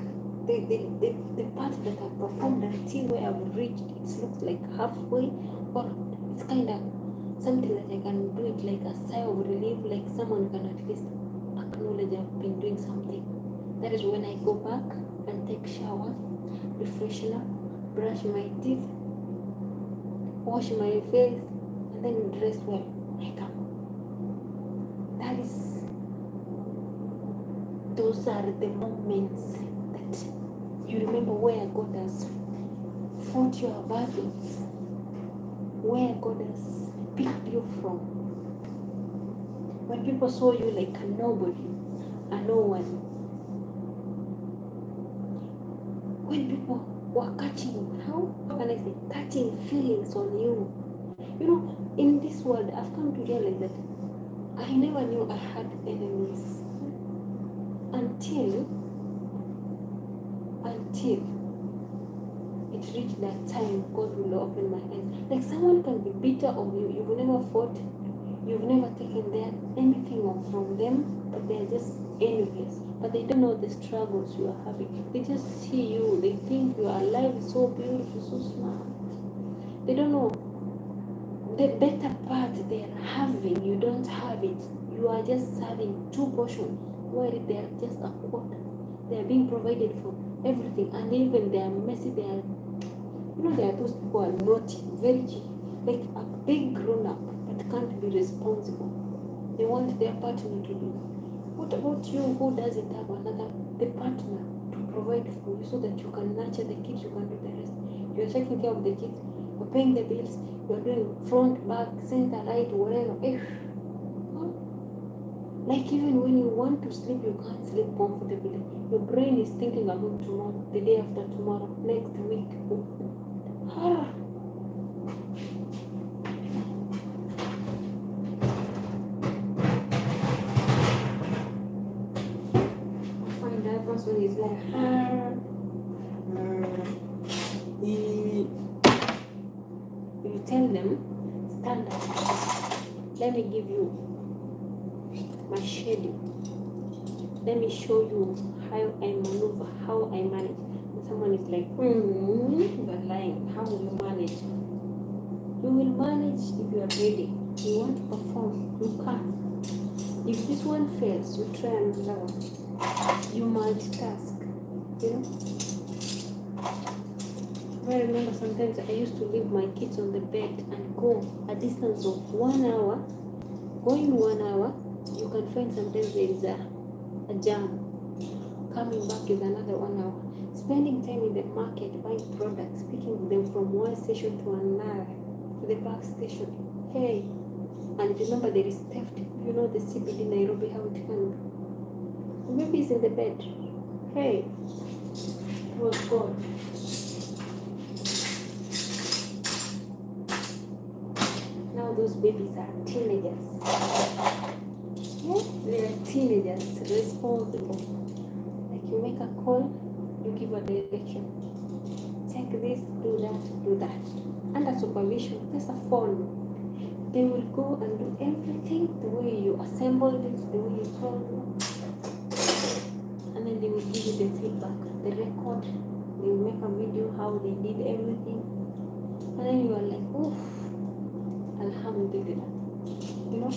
the part that I've performed until where I've reached, it looks like halfway, or it's kind of something that I can do it like a sigh of relief, like someone can at least acknowledge I've been doing something. That is when I go back and take shower, refreshen up, brush my teeth, wash my face, and then dress well. I come. Those are the moments that you remember where God has fought your battles, where God has picked you from. When people saw you like a nobody, a no one. When people were catching, how can I say, catching feelings on you. You know, in this world, I've come to realize that I never knew I had enemies until it reached that time God will open my eyes. Like someone can be bitter of you, you've never fought, you've never taken anything from them, but they're just envious. But they don't know the struggles you are having. They just see you, they think your life is so beautiful, so smart. They don't know the better part they're having, you don't have it. You are just serving 2 portions, while they're just a quarter. They're being provided for everything, and even they are messy, there are those people who are naughty, very cheap, like a big grown up, but can't be responsible. They want their partner to do. What about you who doesn't have the partner to provide for you so that you can nurture the kids, you can do the rest? You're taking care of the kids, you're paying the bills, you're doing front, back, center, right, whatever. Like even when you want to sleep, you can't sleep comfortably. Your brain is thinking about tomorrow, the day after tomorrow, next week. Ah. Find that person is like, you tell them, stand up. Let me give you my schedule. Let me show you how I maneuver, how I manage. And someone is like, you're lying. How will you manage? You will manage if you are ready. You want to perform, you can. If this one fails, you try another one. You multitask. You know? I remember sometimes I used to leave my kids on the bed and go a distance of 1 hour. Going 1 hour, you can find sometimes there is a jam. Coming back is another 1 hour. Spending time in the market, buying products, picking them from one station to another, to the back station. Hey, and remember there is theft. You know the CBD Nairobi, how it can be. The baby is in the bed. Hey, it was God. Now those babies are teenagers. Yeah, they are teenagers, responsible. Like you make a call, you give a direction. Check this, do that. Under supervision, there's a phone. They will go and do everything the way you assembled it, the way you told them. And then they will give you the feedback, the record. They will make a video how they did everything. And then you are like, oof, alhamdulillah. You know,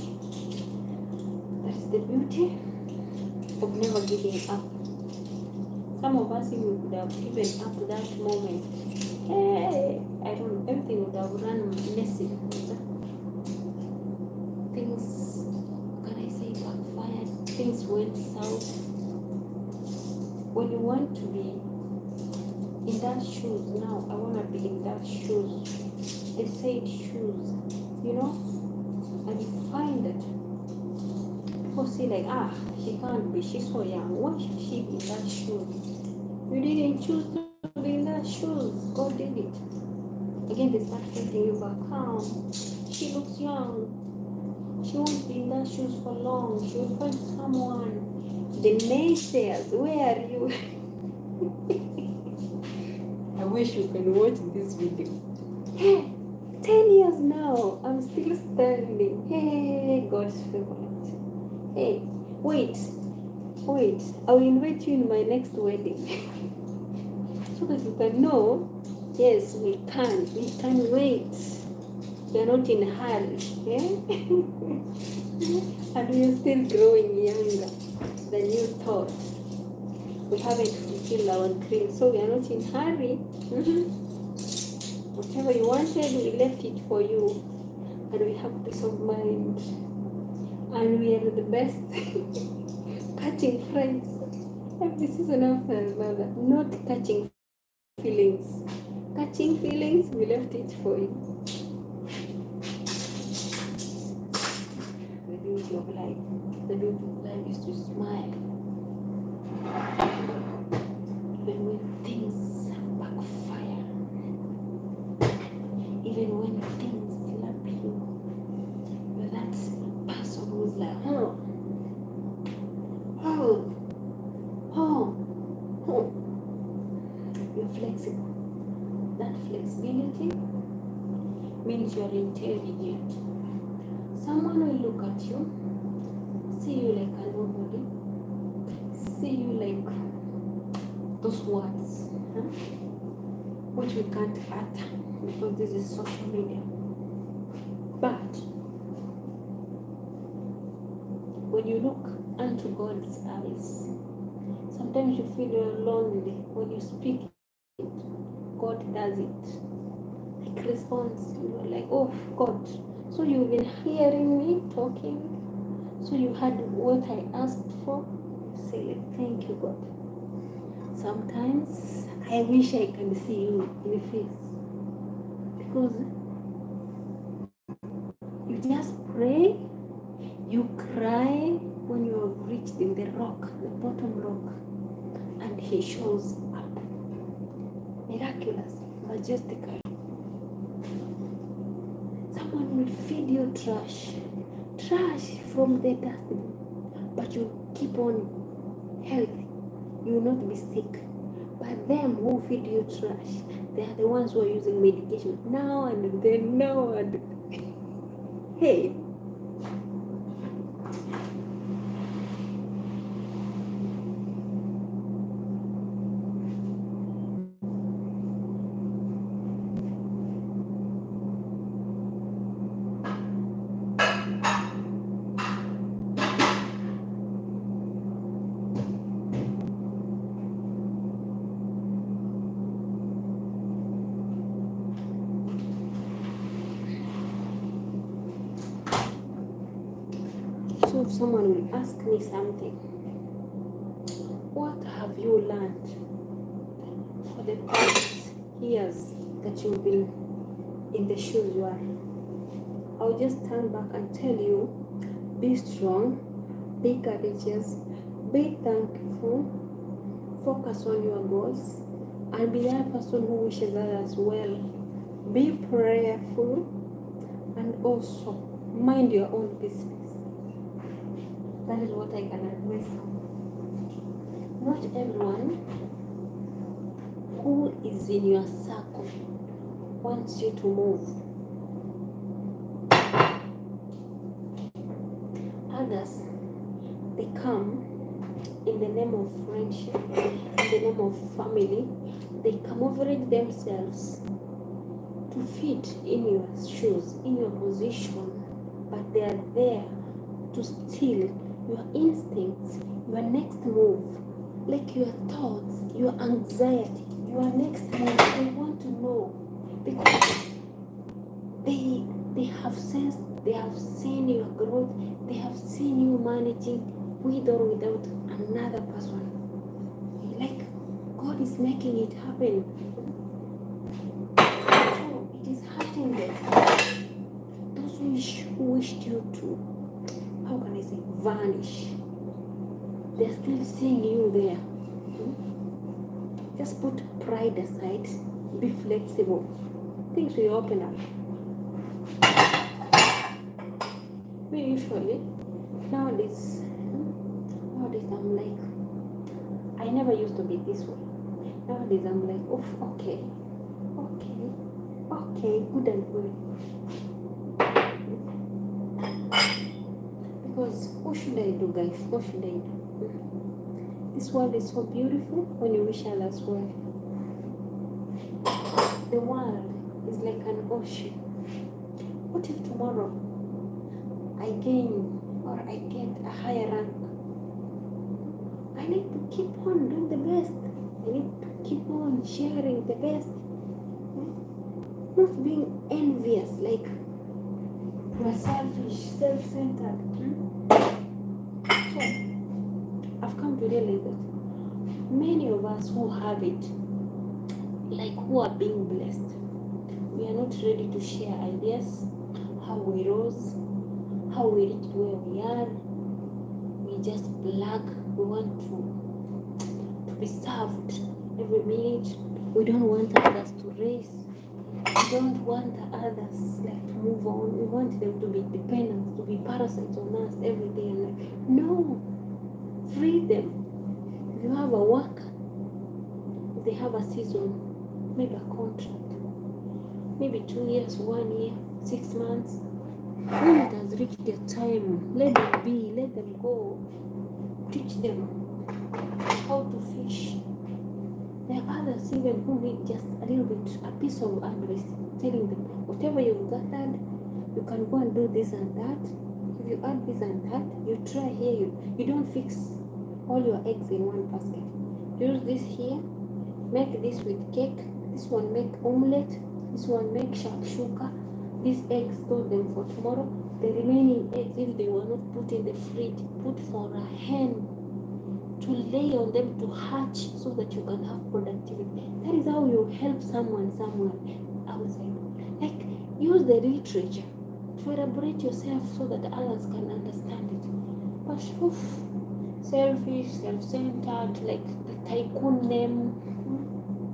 that is the beauty of never giving up. Some of us, if we could have given up that moment, hey, I don't know, everything would have run messy. Things, can I say, backfired. Things went south. When you want to be in that shoes, now I want to be in that shoes. They said shoes, you know, and you find that people say like, she can't be, she's so young. Why should she be in that shoes? You didn't choose to be in that shoes. God did it. Again, they start getting you back. She looks young. She won't be in that shoes for long. She will find someone. The naysayers, where are you? I wish you can watch this video. Hey, 10 years now. I'm still standing. Hey, God's favorite. Hey, wait. I will invite you in my next wedding. So that you can know, yes, we can wait. We are not in a hurry. Yeah? And we are still growing younger than you thought. We haven't fulfilled our dream, so we are not in a hurry. Whatever you wanted, we left it for you. And we have peace of mind. And we are the best. Catching friends. Every season after another. Not catching feelings. Catching feelings, we left it for you. The beauty of life. The beauty of life is to smile. Even when things backfire. Even when things slap you. You're that person who's like, you're flexible. That flexibility means you're intelligent. Someone will look at you, see you like a nobody, see you like those words, which we can't utter because this is social media. But when you look unto God's eyes, sometimes you feel you're lonely. When you speak it, God does it. Like response, you're like, oh God, so you've been hearing me talking, so you had what I asked for. Say like, thank you, God. Sometimes I wish I can see you in the face, because you just pray, you cry, when you have reached in the rock, the bottom rock, and he shows up, miraculous, majestically. Someone will feed you trash from the dustbin, but you keep on healthy. You will not be sick. But them who feed you trash, they are the ones who are using medication now and then, now and hey. So if someone will ask me something, what have you learned for the past years that you've been in the shoes you are? I'll just stand back and tell you, be strong, be courageous, be thankful, focus on your goals, and be that person who wishes others well. Be prayerful, and also mind your own business. That is what I can advise. Not everyone who is in your circle wants you to move. Others, they come in the name of friendship, in the name of family. They camouflage themselves to fit in your shoes, in your position, but they are there to steal your instincts, your next move, like your thoughts, your anxiety, your next move. They want to know because they have sensed, they have seen your growth, they have seen you managing with or without another person. Like God is making it happen. So it is hurting them. Those who wished you to, how can I say, vanish. They're still seeing you there. Just put pride aside. Be flexible. Things will open up. Me usually, nowadays I'm like, I never used to be this way. Nowadays I'm like, oh, okay, good and good. Because what should I do, guys? What should I do? This world is so beautiful when you wish others well. The world is like an ocean. What if tomorrow I gain or I get a higher rank? I need to keep on doing the best. I need to keep on sharing the best. Not being envious, like you are selfish, self-centered. So, I've come to realize that many of us who have it, like who are being blessed, we are not ready to share ideas, how we rose, how we reached where we are. We just plug. We want to be served every minute. We don't want others to raise. We don't want others like to move on. We want them to be dependent, to be parasites on us every day and night. No, free them. If you have a worker, if they have a season, maybe a contract, maybe 2 years, 1 year, 6 months. When it has reached their time, let them be, let them go. Teach them how to fish. There are others even who need just a little bit, a piece of advice, telling them, whatever you've gathered, you can go and do this and that. If you add this and that, you try here, you don't fix all your eggs in one basket. Use this here, make this with cake, this one make omelette, this one make shakshuka. These eggs, store them for tomorrow. The remaining eggs, if they were not put in the fridge, put for a hen to lay on them to hatch so that you can have productivity. That is how you help someone somewhere outside. Like, use the literature to elaborate yourself so that others can understand it. But oof, selfish, self-centered, like the tycoon name,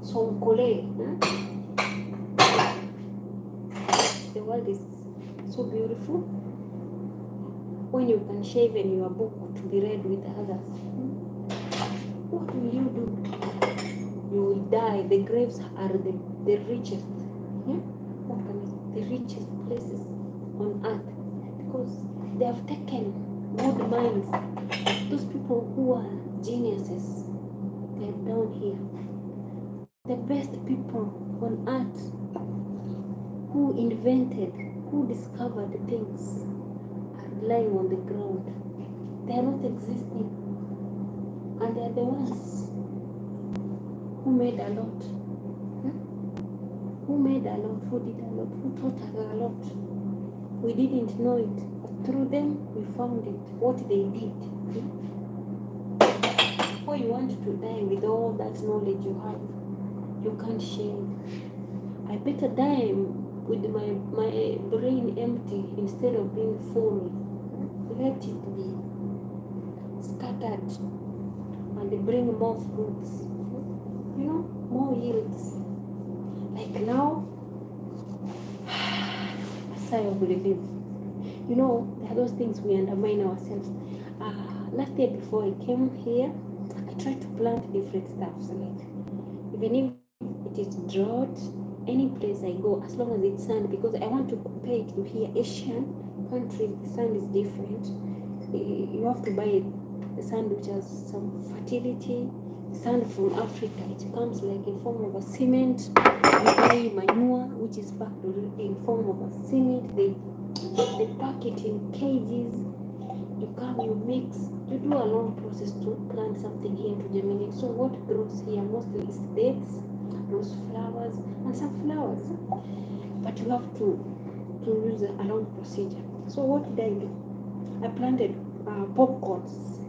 Sonkole. The world is so beautiful when you can shave in your book to be read with others. What will you do? You will die. The graves are the richest. Yeah? What can I say? The richest places on earth, because they have taken good minds. Those people who are geniuses, they're down here. The best people on earth who invented, who discovered things are lying on the ground. They are not existing. And they are the ones who made a lot. Who made a lot, who did a lot, who taught us a lot. We didn't know it, but through them we found it, what they did. Why you want to die with all that knowledge you have? You can't share it. I better die with my brain empty instead of being full. Let it be scattered and bring more fruits, more yields. Like now, a sigh of relief. There are those things we undermine ourselves. Last year before I came here, I tried to plant different stuffs. Like, even if it is drought, any place I go, as long as it's sand, because I want to compare it to here. Asian countries, the sand is different. You have to buy the sand which has some fertility. Sand from Africa, it comes like in form of a cement. You buy manure, which is packed in form of a cement. They pack it in cages. You come, you mix, you do a long process to plant something here to germinate. So what grows here mostly is dates, rose flowers, and some flowers. But you have to use a long procedure. So what did I do? I planted popcorns.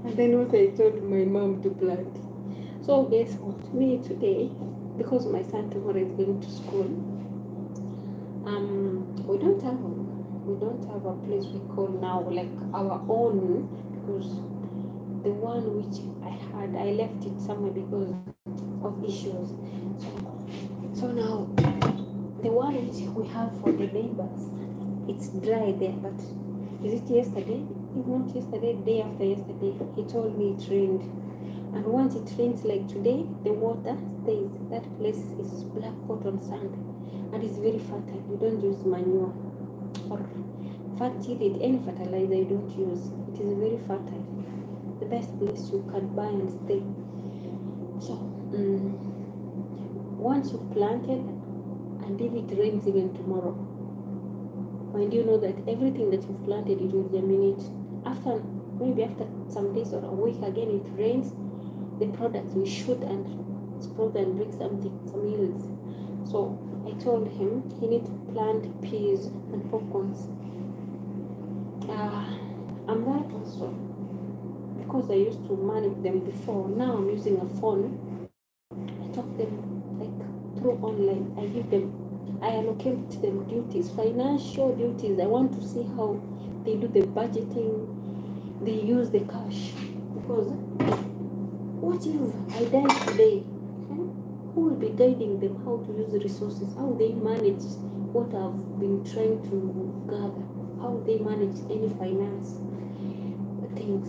And then what I told my mom to plant. So guess what? Me today, because my son tomorrow is going to school, we don't have a place we call now like our own, because the one which I left it somewhere because of issues. So now the one which we have for the neighbors, it's dry there. But is it yesterday? If not yesterday, day after yesterday, he told me it rained. And once it rains like today, the water stays. That place is black cotton sand, and it's very fertile. You don't use manure or fertility, any fertilizer you don't use. It is very fertile. The best place you can buy and stay. So once you've planted, and if it rains even tomorrow, and you know that everything that you've planted, it will germinate. Maybe after some days or a week again, it rains, the products will shoot and sprout and bring some yields. So I told him he needs to plant peas and popcorns. I'm not also, because I used to manage them before. Now I'm using a phone. I talk them like through online. I allocate them duties, financial duties. I want to see how they do the budgeting, they use the cash. Because what if I die today? Who will be guiding them how to use the resources? How they manage what I've been trying to gather? How they manage any finance things?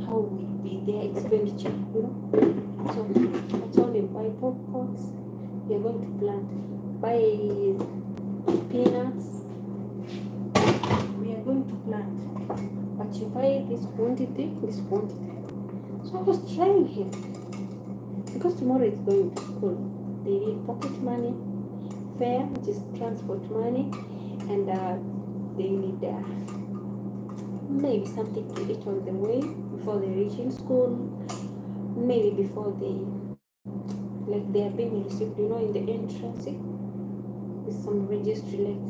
How will be their expenditure? So I told him, buy popcorns, you're going to plant. Buy peanuts, we are going to plant. But you buy this quantity. So I was trying him, because tomorrow is going to school. They need pocket money, fare, which is transport money, and they need maybe something to eat on the way before they reach in school, maybe before they are being received, in the entrance. With some registry, like,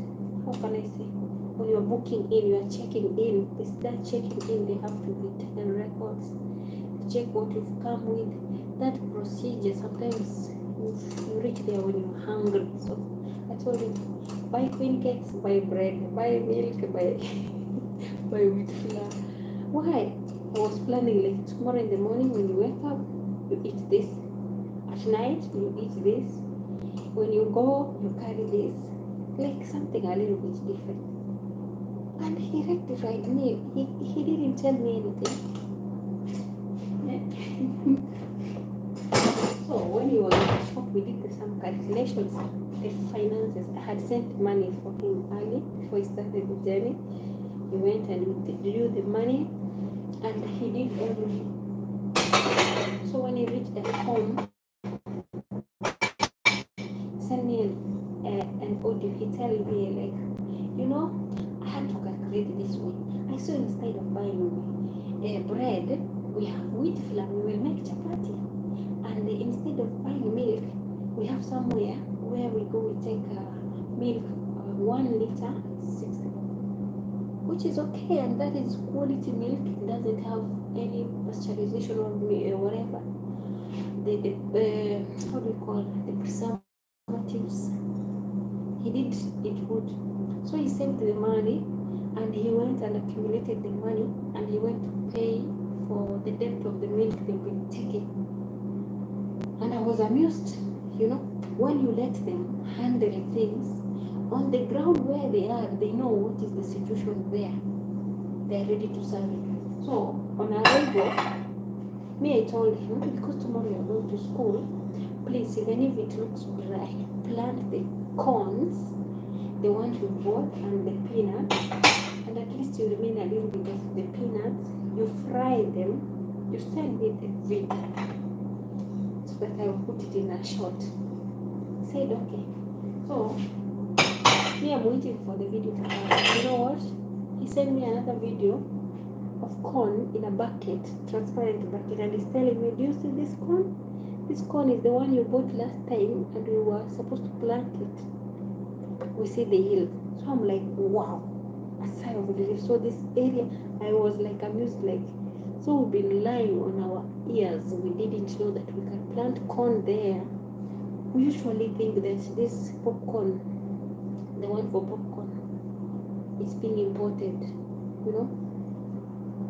how can I say, when you're booking in, you are checking in. They start checking in, they have to be taken records, check what you've come with. That procedure, sometimes you reach there when you're hungry. So I told him, buy queen cakes, buy bread, buy milk, buy buy wheat flour. Why? I was planning like tomorrow in the morning when you wake up, you eat this. At night, you eat this. When you go, you carry this. Like something a little bit different. And he rectified me. He didn't tell me anything. So when he was in the shop, we did some calculations, the finances. I had sent money for him early before he started the journey. He went and drew the money, and he did everything. So when he reached at home, send me an audio. He tell me like, I had to calculate this way. I saw instead of buying bread, we have wheat flour. We will make chapati. And instead of buying milk, we have somewhere where we go, we take milk, 1 liter, 60, which is okay, and that is quality milk. It doesn't have any pasteurization or whatever. How do you call it? The preservatives. He did it good. So he saved the money, and he went and accumulated the money, and he went to pay for the debt of the milk they've been taking. And I was amused, when you let them handle things on the ground where they are, they know what is the situation there. They are ready to serve it. So on arrival, I told him, because tomorrow you're going to school, please, even if it looks dry, plant the corns, the ones you bought, and the peanuts, and at least you remain a little bit of the peanuts. You fry them, you send me the video, so that I will put it in a shot. He said, okay. So, I'm waiting for the video to come. You know what? He sent me another video of corn in a bucket, transparent bucket, and he's telling me, do you see this corn? This corn is the one you bought last time, and we were supposed to plant it. We see the yield. So I'm like, wow, a sigh of relief. So this area, I was like amused, like, so we've been lying on our ears. We didn't know that we can plant corn there. We usually think that this popcorn, the one for popcorn, is being imported,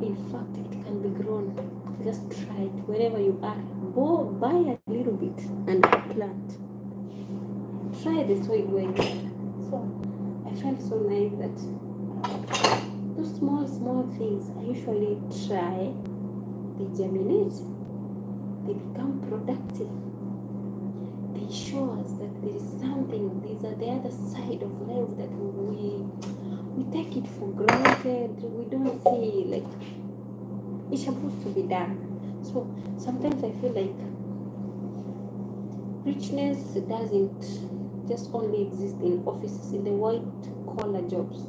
In fact, it can be grown. Just try it wherever you are. Go buy a little bit and plant. Try the soil where you are. So I felt so nice that those small things I usually try, they germinate, they become productive. They show us that there is something, these are the other side of life that we take it for granted. We don't see, like, it's supposed to be done. So sometimes I feel like richness doesn't just only exist in offices, in the white collar jobs,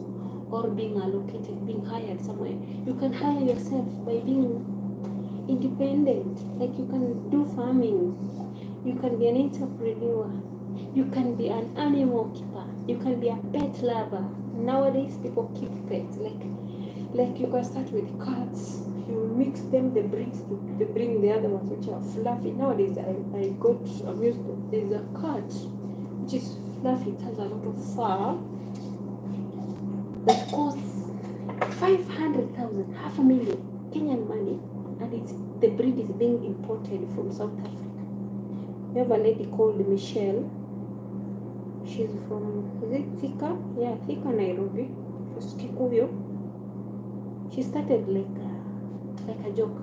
or being allocated, being hired somewhere. You can hire yourself by being independent. Like, you can do farming, you can be an entrepreneur, you can be an animal keeper, you can be a pet lover. Nowadays people keep pets, like you can start with cats, you mix them, the breeds, they bring the other ones which are fluffy. Nowadays I got amused. There's a cat which is fluffy, it has a lot of fur, that costs 500,000, $500,000 Kenyan money, and the breed is being imported from South Africa. We have a lady called Michelle. She's from, is it Thika? Yeah, Thika, Nairobi. She's Kikuyu. She started like a joke.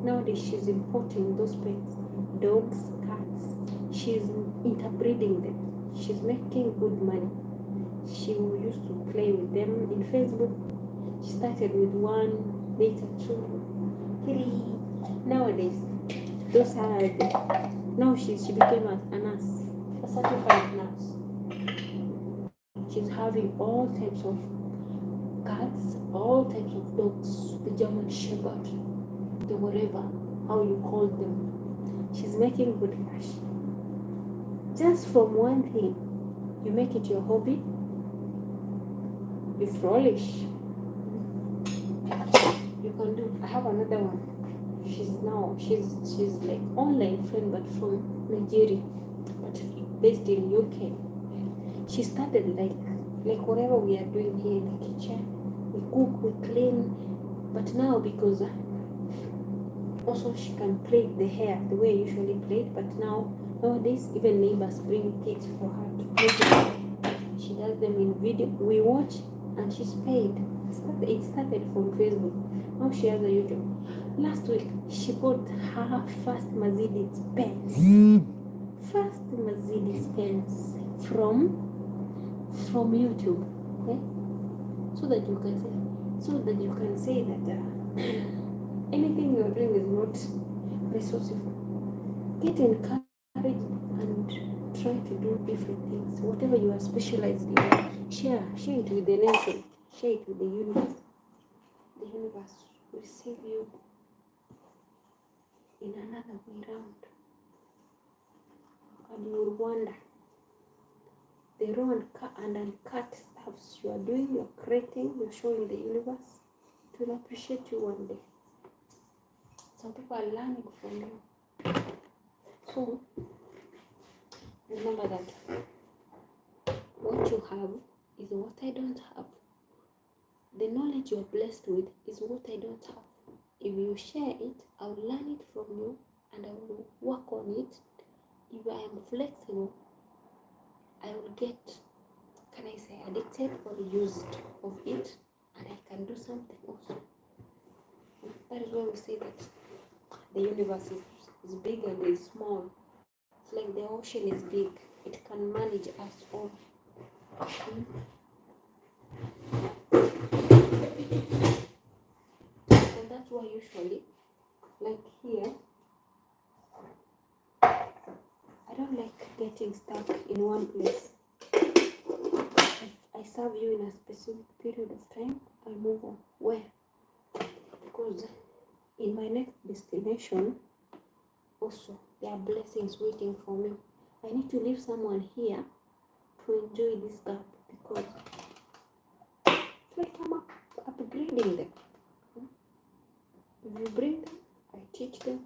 Nowadays she's importing those pets, dogs, cats. She's interbreeding them. She's making good money. She used to play with them in Facebook. She started with 1, later 2, 3. Nowadays, those are now she became a nurse, a certified nurse. She's having all types of cats, all types of dogs, the German Shepherd, the whatever, how you call them. She's making good cash. Just from one thing, you make it your hobby, you flourish. You can do. I have another one. She's like online friend, but from Nigeria, but based in UK. She started like whatever we are doing here in the kitchen. we cook, we clean. But now because also she can plait the hair the way I usually plait, but nowadays even neighbors bring kids for her to plait the hair. She does them in video. We watch and she's paid. It started from Facebook. Now she has a YouTube. Last week she bought her first Mercedes Benz. First Mercedes Benz from YouTube. Okay? So that you can say that anything you're doing is not resourceful. Get encouraged and try to do different things. Whatever you are specialized in, share it with the nation, share it with the universe. The universe will save you in another way round. And you will wonder the raw and uncut stuffs you are doing, you're creating, you're showing the universe. It will appreciate you one day. Some people are learning from you. So remember that what you have is what I don't have. The knowledge you're blessed with is what I don't have. If you share it, I'll learn it from you and I will work on it. If I am flexible, I will get, can I say, addicted or used of it, and I can do something also. That is why we say that the universe is big and is small. It's like the ocean is big. It can manage us all. And that's why usually, like here, I don't like getting stuck in one place. If I serve you in a specific period of time, I move on. Where? Because in my next destination, also, there are blessings waiting for me. I need to leave someone here to enjoy this gap because it's like I'm upgrading them. If you bring them, I teach them,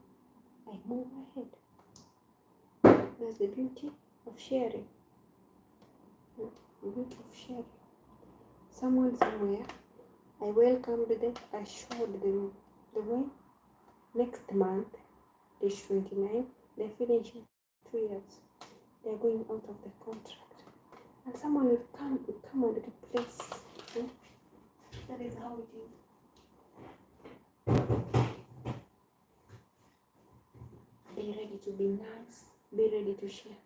I move ahead. That's the beauty of sharing. The beauty of sharing. Someone somewhere, I welcomed them, I showed them the way. Next month, age 29, they're finishing 2 years. They're going out of the contract. And someone will come and replace. That is how it is. Be ready to be nice. Be ready to share.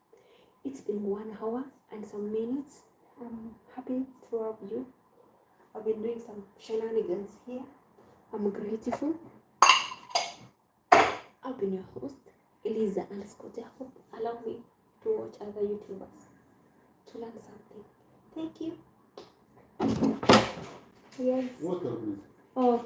It's been 1 hour and some minutes. I'm happy to have you. I've been doing some shenanigans here. I'm grateful. I've been your host, Eliza_Jacob. Allow me to watch other YouTubers to learn something. Thank you. Yes. Water, please. Oh.